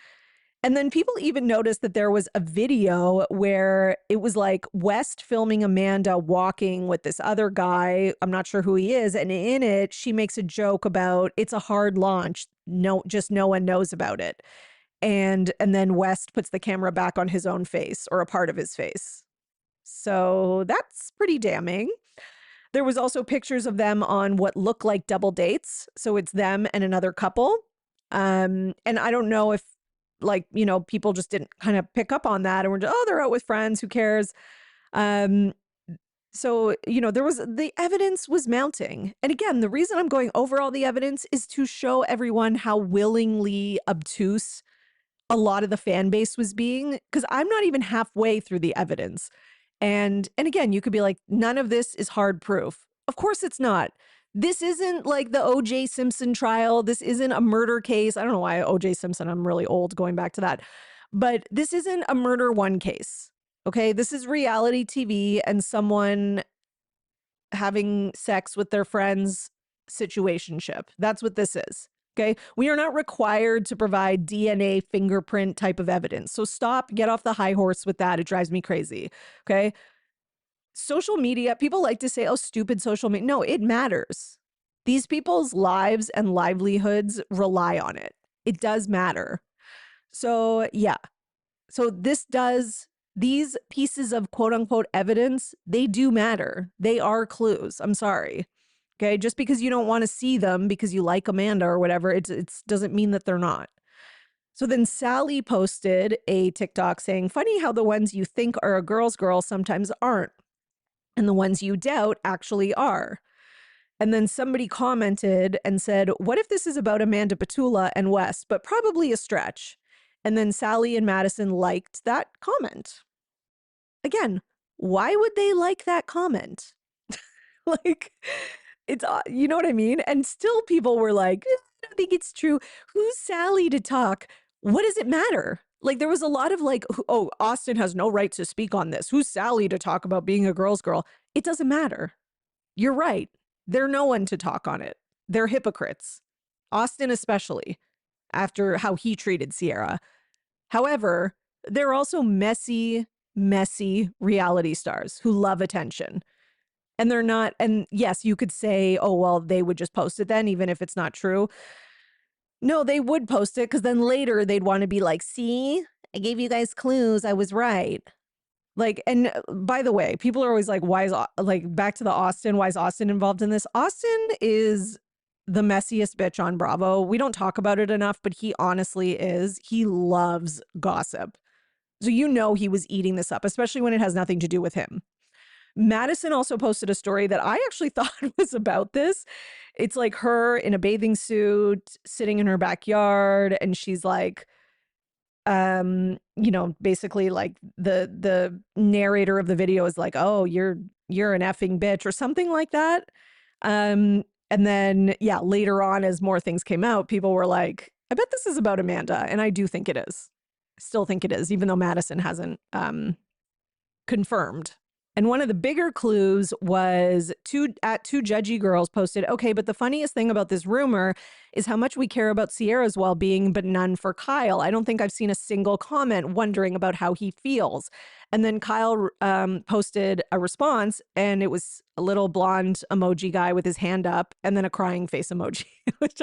And then people even noticed that there was a video where it was like West filming Amanda walking with this other guy. I'm not sure who he is. And in it, she makes a joke about it's a hard launch. No, just no one knows about it. And then West puts the camera back on his own face or a part of his face. So that's pretty damning. There was also pictures of them on what look like double dates. So it's them and another couple. And I don't know if like, you know, people just didn't kind of pick up on that and were just, oh, they're out with friends, who cares? Um, so, you know, the evidence was mounting. And again, the reason I'm going over all the evidence is to show everyone how willingly obtuse a lot of the fan base was being, because I'm not even halfway through the evidence. And again, you could be like, none of this is hard proof. Of course it's not. This isn't like the OJ Simpson trial. This isn't a murder case. I don't know why OJ Simpson, I'm really old going back to that. But this isn't a murder one case. Okay. This is reality TV and someone having sex with their friends situationship. That's what this is. Okay. We are not required to provide DNA fingerprint type of evidence. So stop, get off the high horse with that. It drives me crazy. Okay. Social media, people like to say, oh, stupid social media. No, it matters. These people's lives and livelihoods rely on it. It does matter. So, yeah. So these pieces of quote unquote evidence, they do matter. They are clues. I'm sorry. Okay. Just because you don't want to see them because you like Amanda or whatever, it doesn't mean that they're not. So then Sally posted a TikTok saying, funny how the ones you think are a girl's girl sometimes aren't. And the ones you doubt actually are. And then somebody commented and said, what if this is about Amanda Batula and West, but probably a stretch? And then Sally and Madison liked that comment. Again, why would they like that comment? Like, it's, you know what I mean? And still people were like, I don't think it's true. Who's Sally to talk? What does it matter? Like, there was a lot of like, oh, Austin has no right to speak on this. Who's Sally to talk about being a girl's girl? It doesn't matter. You're right. They're no one to talk on it. They're hypocrites. Austin especially, after how he treated Ciara. However, they're also messy reality stars who love attention. And they're not, and yes, you could say, oh, well, they would just post it then, even if it's not true. No, they would post it because then later they'd want to be like, see, I gave you guys clues. I was right. Like, and by the way, people are always like, why is, like, back to the Austin, why is Austin involved in this? Austin is the messiest bitch on Bravo. We don't talk about it enough, but he honestly is. He loves gossip. So you know he was eating this up, especially when it has nothing to do with him. Madison also posted a story that I actually thought was about this. It's like her in a bathing suit sitting in her backyard, and she's like, you know, basically like the narrator of the video is like, oh, you're an effing bitch or something like that. And then, yeah, later on, as more things came out, people were like, I bet this is about Amanda. And I do think it is. Still think it is, even though Madison hasn't confirmed. And one of the bigger clues was two judgy girls posted, okay, but the funniest thing about this rumor is how much we care about Ciara's well-being, but none for Kyle. I don't think I've seen a single comment wondering about how he feels. And then Kyle posted a response, and it was a little blonde emoji guy with his hand up and then a crying face emoji, which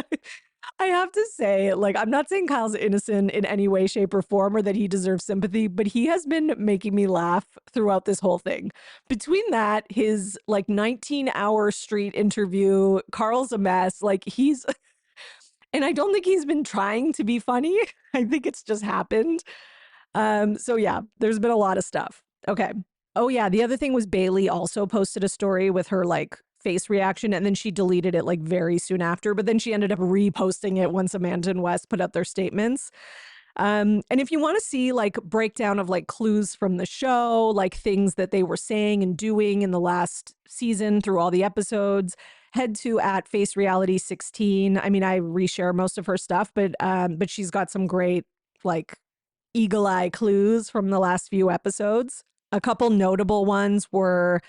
I have to say, like, I'm not saying Kyle's innocent in any way, shape, or form or that he deserves sympathy, but he has been making me laugh throughout this whole thing. Between that, his like 19-hour street interview, Carl's a mess. Like, and I don't think he's been trying to be funny. I think it's just happened. So yeah, there's been a lot of stuff. Okay. Oh yeah, the other thing was Bailey also posted a story with her like face reaction and then she deleted it like very soon after, but then she ended up reposting it once Amanda and Wes put up their statements. And if you want to see like breakdown of like clues from the show, like things that they were saying and doing in the last season through all the episodes, head to at Face Reality 16. I mean, I reshare most of her stuff, but she's got some great like eagle eye clues from the last few episodes. A couple notable ones were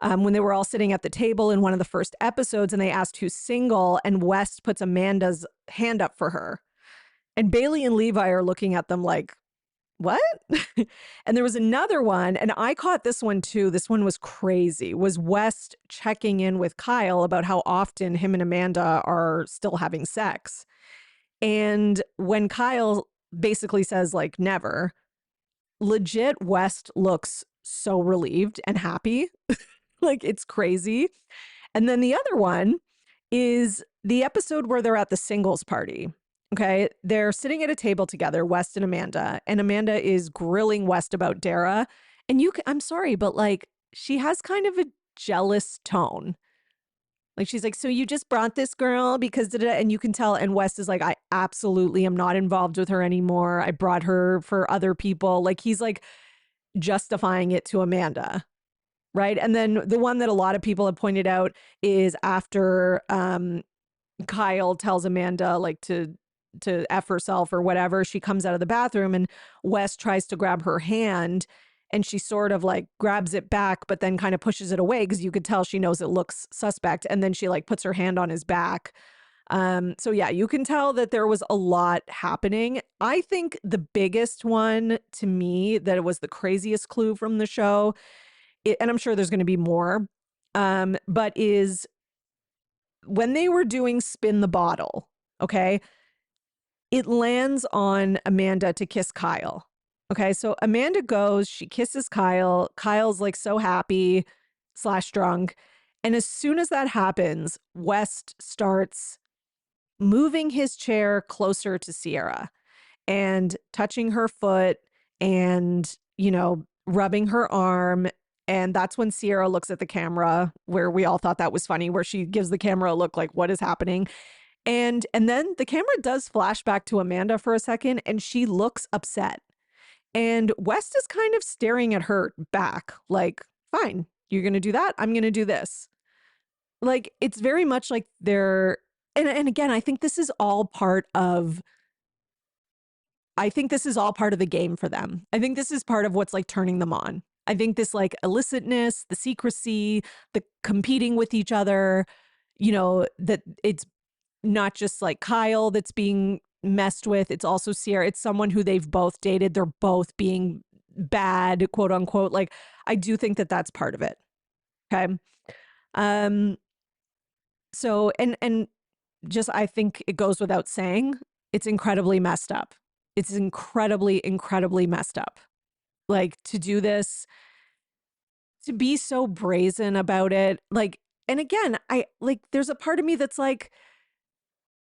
when they were all sitting at the table in one of the first episodes and they asked who's single, and West puts Amanda's hand up for her. And Bailey and Levi are looking at them like, what? And there was another one, and I caught this one too. This one was crazy. Was West checking in with Kyle about how often him and Amanda are still having sex. And when Kyle basically says, like, never, legit, West looks so relieved and happy. Like, it's crazy. And then the other one is the episode where they're at the singles party. Okay. They're sitting at a table together, West and Amanda is grilling West about Dara. And I'm sorry, but like, she has kind of a jealous tone. Like, she's like, so you just brought this girl because, and you can tell. And West is like, I absolutely am not involved with her anymore. I brought her for other people. Like, he's like justifying it to Amanda. Right. And then the one that a lot of people have pointed out is after Kyle tells Amanda like to F herself or whatever, she comes out of the bathroom and Wes tries to grab her hand and she sort of like grabs it back, but then kind of pushes it away because you could tell she knows it looks suspect. And then she like puts her hand on his back. So yeah, you can tell that there was a lot happening. I think the biggest one to me that it was the craziest clue from the show, and I'm sure there's going to be more, but is when they were doing spin the bottle, okay, it lands on Amanda to kiss Kyle. Okay, so Amanda goes, she kisses Kyle. Kyle's like so happy / drunk. And as soon as that happens, West starts moving his chair closer to Sierra and touching her foot and, you know, rubbing her arm. And that's when Sierra looks at the camera, where we all thought that was funny, where she gives the camera a look like, what is happening? And then the camera does flash back to Amanda for a second and she looks upset. And West is kind of staring at her back like, fine, you're going to do that. I'm going to do this. Like, it's very much like they're, and again, I think this is all part of the game for them. I think this is part of what's like turning them on. I think this like illicitness, the secrecy, the competing with each other, you know, that it's not just like Kyle that's being messed with. It's also Sierra. It's someone who they've both dated. They're both being bad, quote unquote. Like, I do think that that's part of it. Okay. Um, so, and just, I think it goes without saying, it's incredibly messed up. It's incredibly, incredibly messed up. Like, to do this, to be so brazen about it. Like, and again, I like, there's a part of me that's like,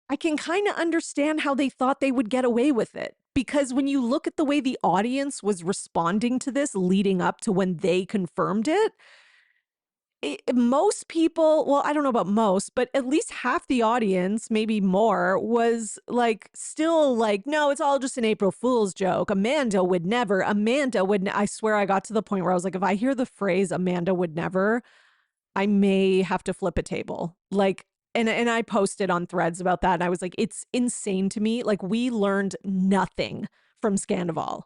I can kind of understand how they thought they would get away with it. Because when you look at the way the audience was responding to this leading up to when they confirmed most people, well, I don't know about most, but at least half the audience, maybe more, was like still like, no, it's all just an April Fool's joke. Amanda would never. I swear I got to the point where I was like, if I hear the phrase Amanda would never, I may have to flip a table. Like, and I posted on Threads about that. And I was like, it's insane to me. Like, we learned nothing from Scandival.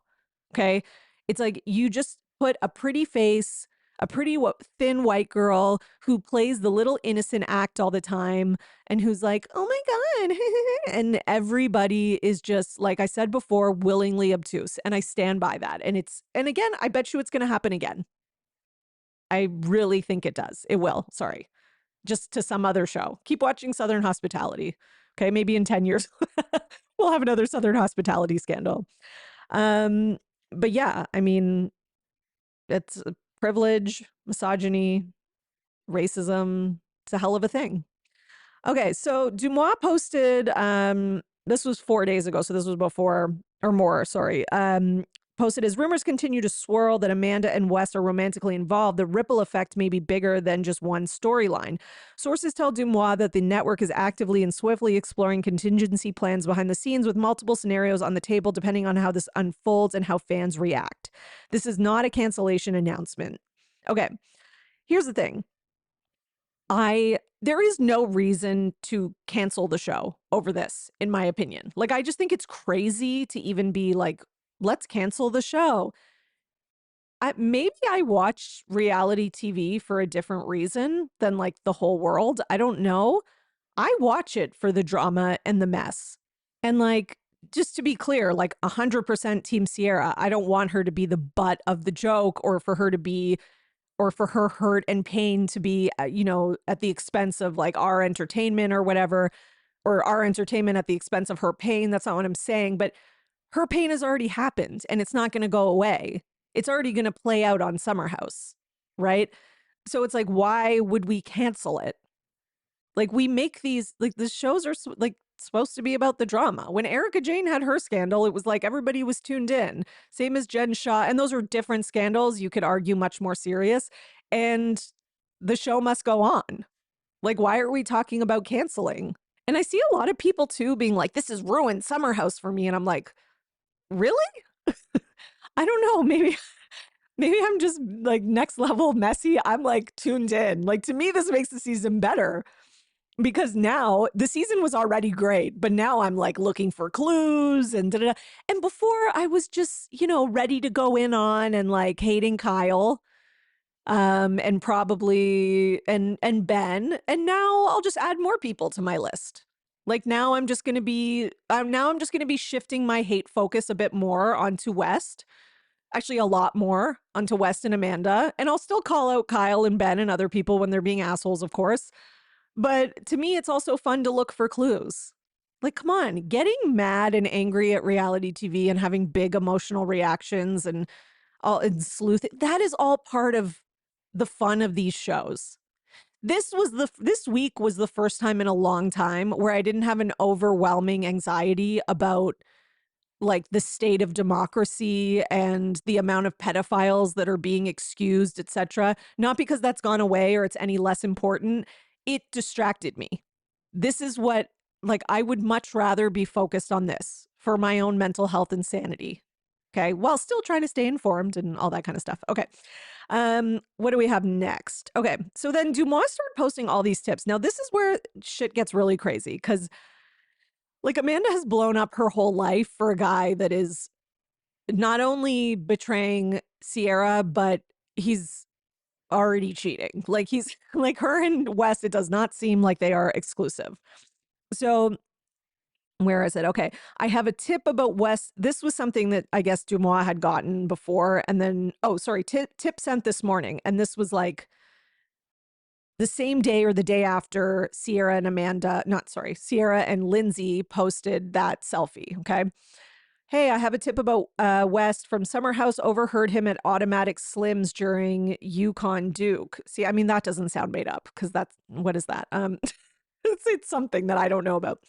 Okay. It's like you just put a pretty face, a pretty thin white girl who plays the little innocent act all the time and who's like, oh my God. And everybody is just, like I said before, willingly obtuse. And I stand by that. And again, I bet you it's going to happen again. I really think it does. It will. Sorry. Just to some other show. Keep watching Southern Hospitality. Okay, maybe in 10 years we'll have another Southern hospitality scandal. Um, but yeah, I mean, it's privilege, misogyny, racism. It's a hell of a thing. Okay, so Dumois posted this was 4 days ago, so this was before or more, sorry. Posted as rumors continue to swirl that Amanda and Wes are romantically involved, the ripple effect may be bigger than just one storyline. Sources tell Dumois that the network is actively and swiftly exploring contingency plans behind the scenes with multiple scenarios on the table depending on how this unfolds and how fans react. This is not a cancellation announcement. Okay, here's the thing. There is no reason to cancel the show over this, in my opinion. Like, I just think it's crazy to even be like, let's cancel the show. Maybe I watch reality TV for a different reason than like the whole world. I don't know. I watch it for the drama and the mess. And like, just to be clear, like 100% Team Sierra. I don't want her to be the butt of the joke or for her to be or for her hurt and pain to be, at the expense of like our entertainment or whatever, or our entertainment at the expense of her pain. That's not what I'm saying. But her pain has already happened and it's not going to go away. It's already going to play out on Summer House, right? So it's like, why would we cancel it? Like, we make these, like, the shows are like supposed to be about the drama. When Erica Jane had her scandal, it was like everybody was tuned in. Same as Jen Shaw. And those are different scandals. You could argue much more serious. And the show must go on. Like, why are we talking about canceling? And I see a lot of people too being like, this has ruined Summer House for me. And I'm like, really? I don't know. Maybe I'm just like next level messy. I'm like tuned in. Like, to me, this makes the season better. Because now the season was already great, but now I'm like looking for clues and da-da-da. And before I was just, ready to go in on and like hating Kyle, and probably and Ben. And now I'll just add more people to my list. Like, now I'm just gonna be shifting my hate focus a bit more onto West. Actually, a lot more onto West and Amanda. And I'll still call out Kyle and Ben and other people when they're being assholes, of course. But to me, it's also fun to look for clues. Like, come on, getting mad and angry at reality TV and having big emotional reactions and all and sleuth, that is all part of the fun of these shows. This week was the first time in a long time where I didn't have an overwhelming anxiety about like the state of democracy and the amount of pedophiles that are being excused, etc. Not because that's gone away or it's any less important. It distracted me. This is what, like, I would much rather be focused on this for my own mental health and sanity. Okay. While still trying to stay informed and all that kind of stuff. Okay. What do we have next? Okay. So then Dumois started posting all these tips. Now, this is where shit gets really crazy because like Amanda has blown up her whole life for a guy that is not only betraying Sierra, but he's already cheating. Like, he's like her and Wes, it does not seem like they are exclusive. So where is it? Okay. I have a tip about Wes. This was something that I guess Dumois had gotten before. And then, oh, sorry, tip sent this morning. And this was like the same day or the day after Sierra and Lindsay posted that selfie. Okay. Hey, I have a tip about West from Summer House. Overheard him at Automatic Slims during Yukon Duke. See, I mean, that doesn't sound made up because what is that? It's something that I don't know about.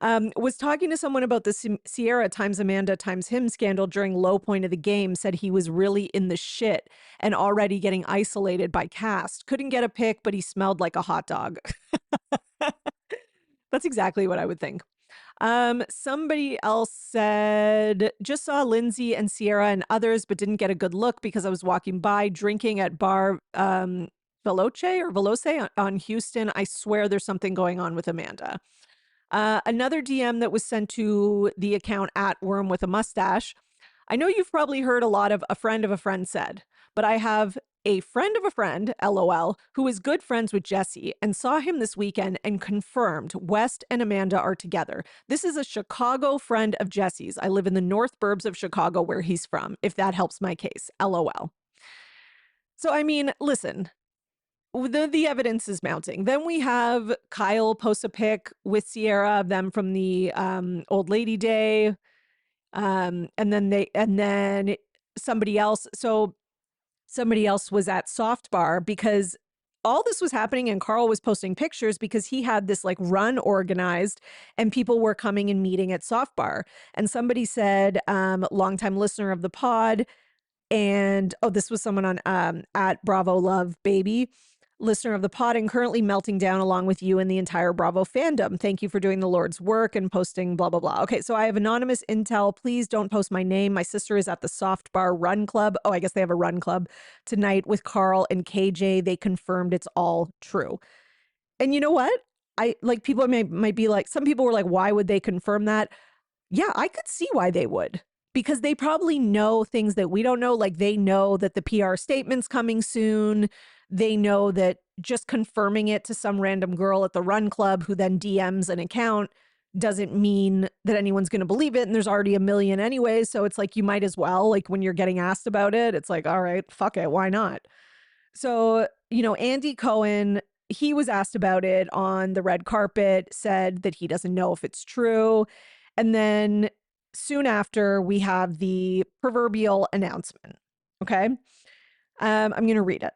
Was talking to someone about the Sierra times Amanda times him scandal during low point of the game, said he was really in the shit and already getting isolated by cast. Couldn't get a pic, but he smelled like a hot dog. That's exactly what I would think. Somebody else said, just saw Lindsay and Sierra and others, but didn't get a good look because I was walking by drinking at bar Veloce on Houston. I swear there's something going on with Amanda. Another DM that was sent to the account at Worm with a Mustache. I know you've probably heard a lot of a friend of a friend said, but I have a friend of a friend, LOL, who is good friends with Jesse and saw him this weekend and confirmed West and Amanda are together. This is a Chicago friend of Jesse's. I live in the North Burbs of Chicago where he's from, if that helps my case. LOL. So, I mean, listen, the evidence is mounting. Then we have Kyle post a pic with Sierra of them from the old lady day. And then somebody else. So somebody else was at Soft Bar because all this was happening and Carl was posting pictures because he had this like run organized and people were coming and meeting at Soft Bar. And somebody said, longtime listener of the pod, and oh, this was someone on at Bravo Love Baby, listener of the pod, and currently melting down along with you and the entire Bravo fandom. Thank you for doing the Lord's work and posting blah, blah, blah. Okay, so I have anonymous intel. Please don't post my name. My sister is at the Soft Bar Run Club. Oh, I guess they have a run club tonight with Carl and KJ. They confirmed it's all true. And you know what? I like people might be like, some people were like, why would they confirm that? Yeah, I could see why they would. Because they probably know things that we don't know. Like they know that the PR statement's coming soon. They know that just confirming it to some random girl at the run club who then DMs an account doesn't mean that anyone's going to believe it. And there's already a million anyways. So it's like, you might as well, like when you're getting asked about it, it's like, all right, fuck it. Why not? So, Andy Cohen, he was asked about it on the red carpet, said that he doesn't know if it's true. And then soon after, we have the proverbial announcement. Okay. I'm going to read it.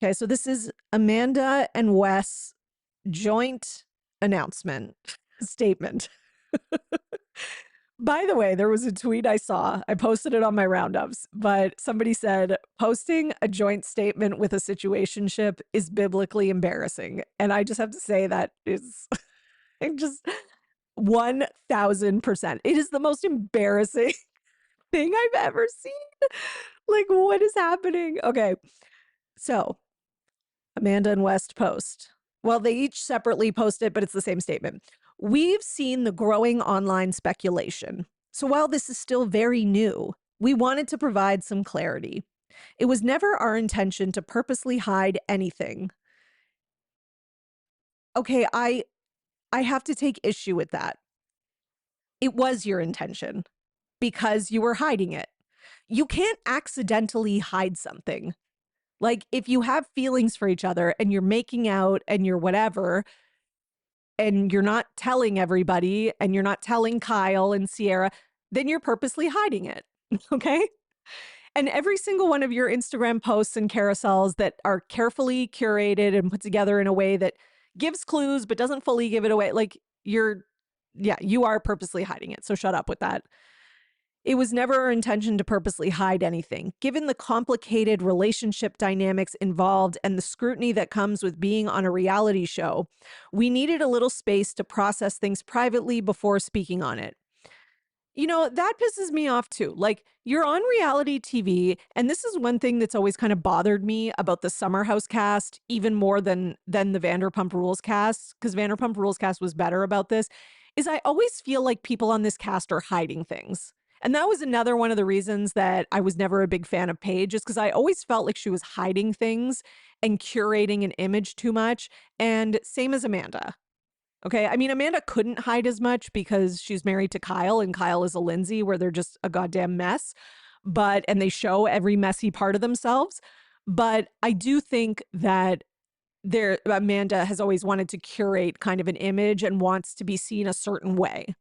Okay. So this is Amanda and Wes joint announcement statement. By the way, there was a tweet I saw. I posted it on my roundups, but somebody said posting a joint statement with a situationship is biblically embarrassing. And I just have to say that is just 1000%. It is the most embarrassing thing I've ever seen. Like, what is happening? Okay. So Amanda and West post. Well, they each separately post it, but it's the same statement. We've seen the growing online speculation. So while this is still very new, we wanted to provide some clarity. It was never our intention to purposely hide anything. Okay, I have to take issue with that. It was your intention because you were hiding it. You can't accidentally hide something. Like if you have feelings for each other and you're making out and you're whatever, and you're not telling everybody and you're not telling Kyle and Sierra, then you're purposely hiding it. Okay. And every single one of your Instagram posts and carousels that are carefully curated and put together in a way that gives clues but doesn't fully give it away, like you are purposely hiding it. So shut up with that. It was never our intention to purposely hide anything. Given the complicated relationship dynamics involved and the scrutiny that comes with being on a reality show, we needed a little space to process things privately before speaking on it. That pisses me off too. Like, you're on reality TV, and this is one thing that's always kind of bothered me about the Summer House cast, even more than the Vanderpump Rules cast, because Vanderpump Rules cast was better about this, is I always feel like people on this cast are hiding things. And that was another one of the reasons that I was never a big fan of Paige, is because I always felt like she was hiding things and curating an image too much. And same as Amanda. Okay. I mean, Amanda couldn't hide as much because she's married to Kyle and Kyle is a Lindsay where they're just a goddamn mess. And they show every messy part of themselves. But I do think that Amanda has always wanted to curate kind of an image and wants to be seen a certain way.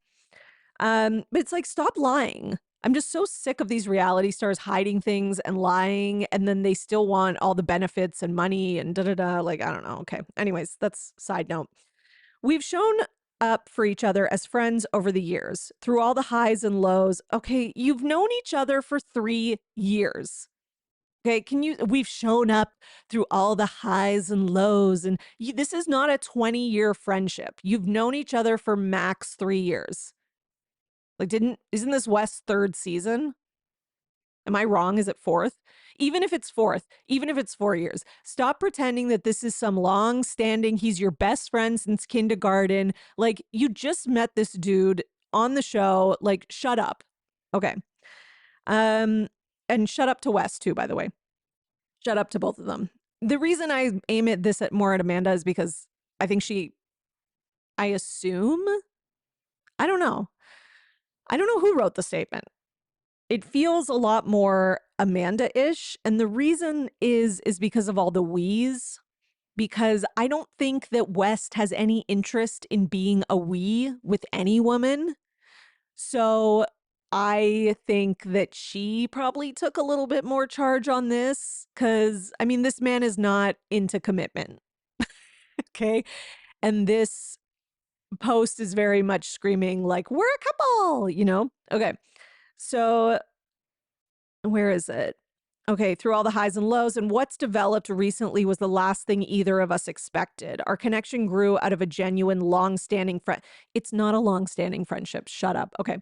But it's like, stop lying. I'm just so sick of these reality stars hiding things and lying, and then they still want all the benefits and money and da-da-da. Like, I don't know. Okay. Anyways, that's side note. We've shown up for each other as friends over the years, through all the highs and lows. Okay, you've known each other for 3 years. Okay, we've shown up through all the highs and lows, and this is not a 20-year friendship. You've known each other for max 3 years. Like, isn't this West's 3rd season? Am I wrong? Is it 4th? Even if it's 4th, even if it's 4 years, stop pretending that this is some long standing, he's your best friend since kindergarten. Like, you just met this dude on the show. Like, shut up. Okay. And shut up to West too, by the way. Shut up to both of them. The reason I aim more at Amanda is because I think I assume, I don't know who wrote the statement. It feels a lot more Amanda-ish. And the reason is because of all the we's. because I don't think that West has any interest in being a we with any woman. So I think that she probably took a little bit more charge on this because, I mean, this man is not into commitment. Okay. And this post is very much screaming, like, we're a couple, you know? Okay. So where is it? Okay, through all the highs and lows, and what's developed recently was the last thing either of us expected. Our connection grew out of a genuine, long-standing friend. It's not a long-standing friendship. Shut up. Okay.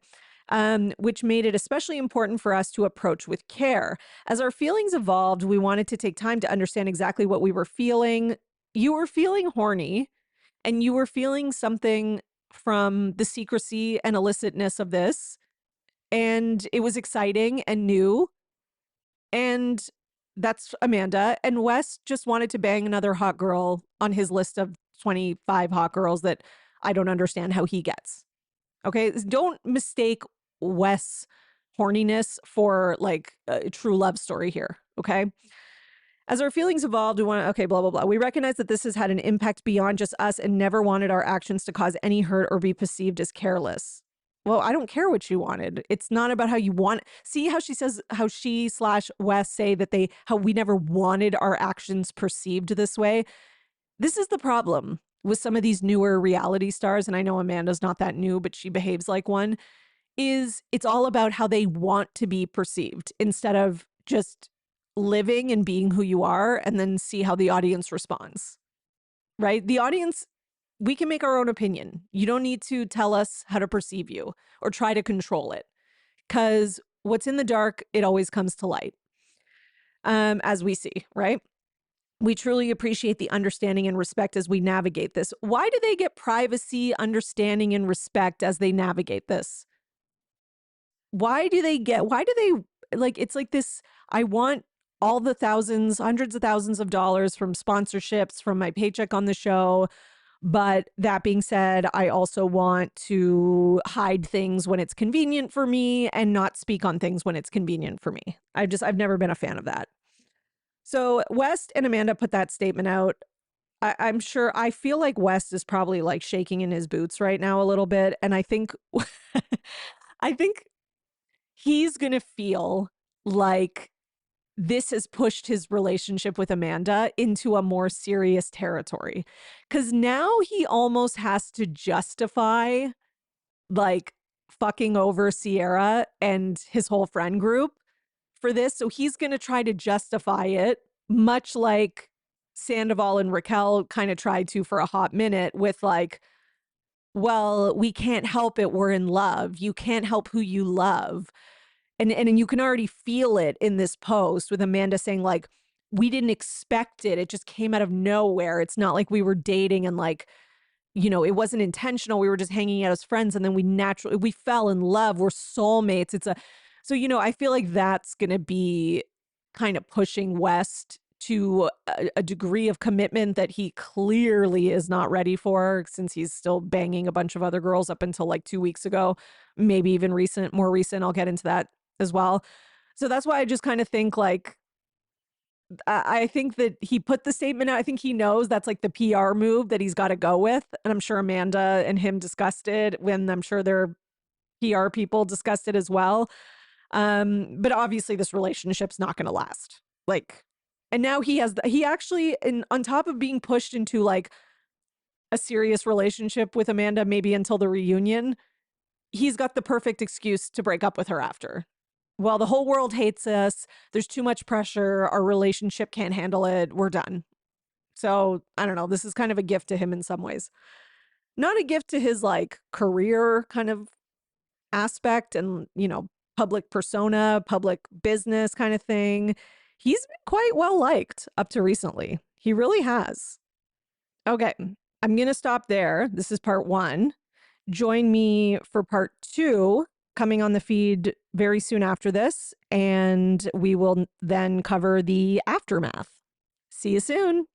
Which made it especially important for us to approach with care. As our feelings evolved, we wanted to take time to understand exactly what we were feeling. You were feeling horny, and you were feeling something from the secrecy and illicitness of this, and it was exciting and new, and that's Amanda. And Wes just wanted to bang another hot girl on his list of 25 hot girls that I don't understand how he gets. Okay. Don't mistake Wes' horniness for like a true love story here. Okay. As our feelings evolved, we want to, okay, blah, blah, blah. We recognize that this has had an impact beyond just us and never wanted our actions to cause any hurt or be perceived as careless. Well, I don't care what you wanted. It's not about how you want. See how she says, how she slash Wes say that how we never wanted our actions perceived this way. This is the problem with some of these newer reality stars. And I know Amanda's not that new, but she behaves like one. Is it's all about how they want to be perceived instead of just living and being who you are and then see how the audience responds, right? The audience, we can make our own opinion. You don't need to tell us how to perceive you or try to control it, because what's in the dark, it always comes to light, as we see, right? We truly appreciate the understanding and respect as we navigate this. Why do they get privacy, understanding, and respect as they navigate this? Why do they like, it's like this, I want all the thousands, hundreds of thousands of dollars from sponsorships, from my paycheck on the show. But that being said, I also want to hide things when it's convenient for me and not speak on things when it's convenient for me. I've never been a fan of that. So West and Amanda put that statement out. I'm sure, I feel like West is probably like shaking in his boots right now a little bit. And I think, I think he's going to feel like this has pushed his relationship with Amanda into a more serious territory. Because now he almost has to justify like fucking over Sierra and his whole friend group for this. So he's going to try to justify it, much like Sandoval and Raquel kind of tried to for a hot minute with like, well, we can't help it. We're in love. You can't help who you love. And you can already feel it in this post with Amanda saying like, we didn't expect it. It just came out of nowhere. It's not like we were dating and like, you know, it wasn't intentional. We were just hanging out as friends. And then we fell in love. We're soulmates. So, you know, I feel like that's going to be kind of pushing West to a degree of commitment that he clearly is not ready for, since he's still banging a bunch of other girls up until like 2 weeks ago, maybe even more recent. I'll get into that as well. So that's why I just kind of think like, I think that he put the statement out. I think he knows that's like the PR move that he's got to go with. And I'm sure Amanda and him discussed it, when I'm sure their PR people discussed it as well. But obviously this relationship's not going to last. Like, and now he actually, on top of being pushed into like a serious relationship with Amanda, maybe until the reunion, he's got the perfect excuse to break up with her after. Well, the whole world hates us. There's too much pressure. Our relationship can't handle it. We're done. So I don't know. This is kind of a gift to him in some ways. Not a gift to his like career kind of aspect and, you know, public persona, public business kind of thing. He's been quite well liked up to recently. He really has. Okay. I'm going to stop there. This is part 1. Join me for part 2 coming on the feed very soon after this, and we will then cover the aftermath. See you soon.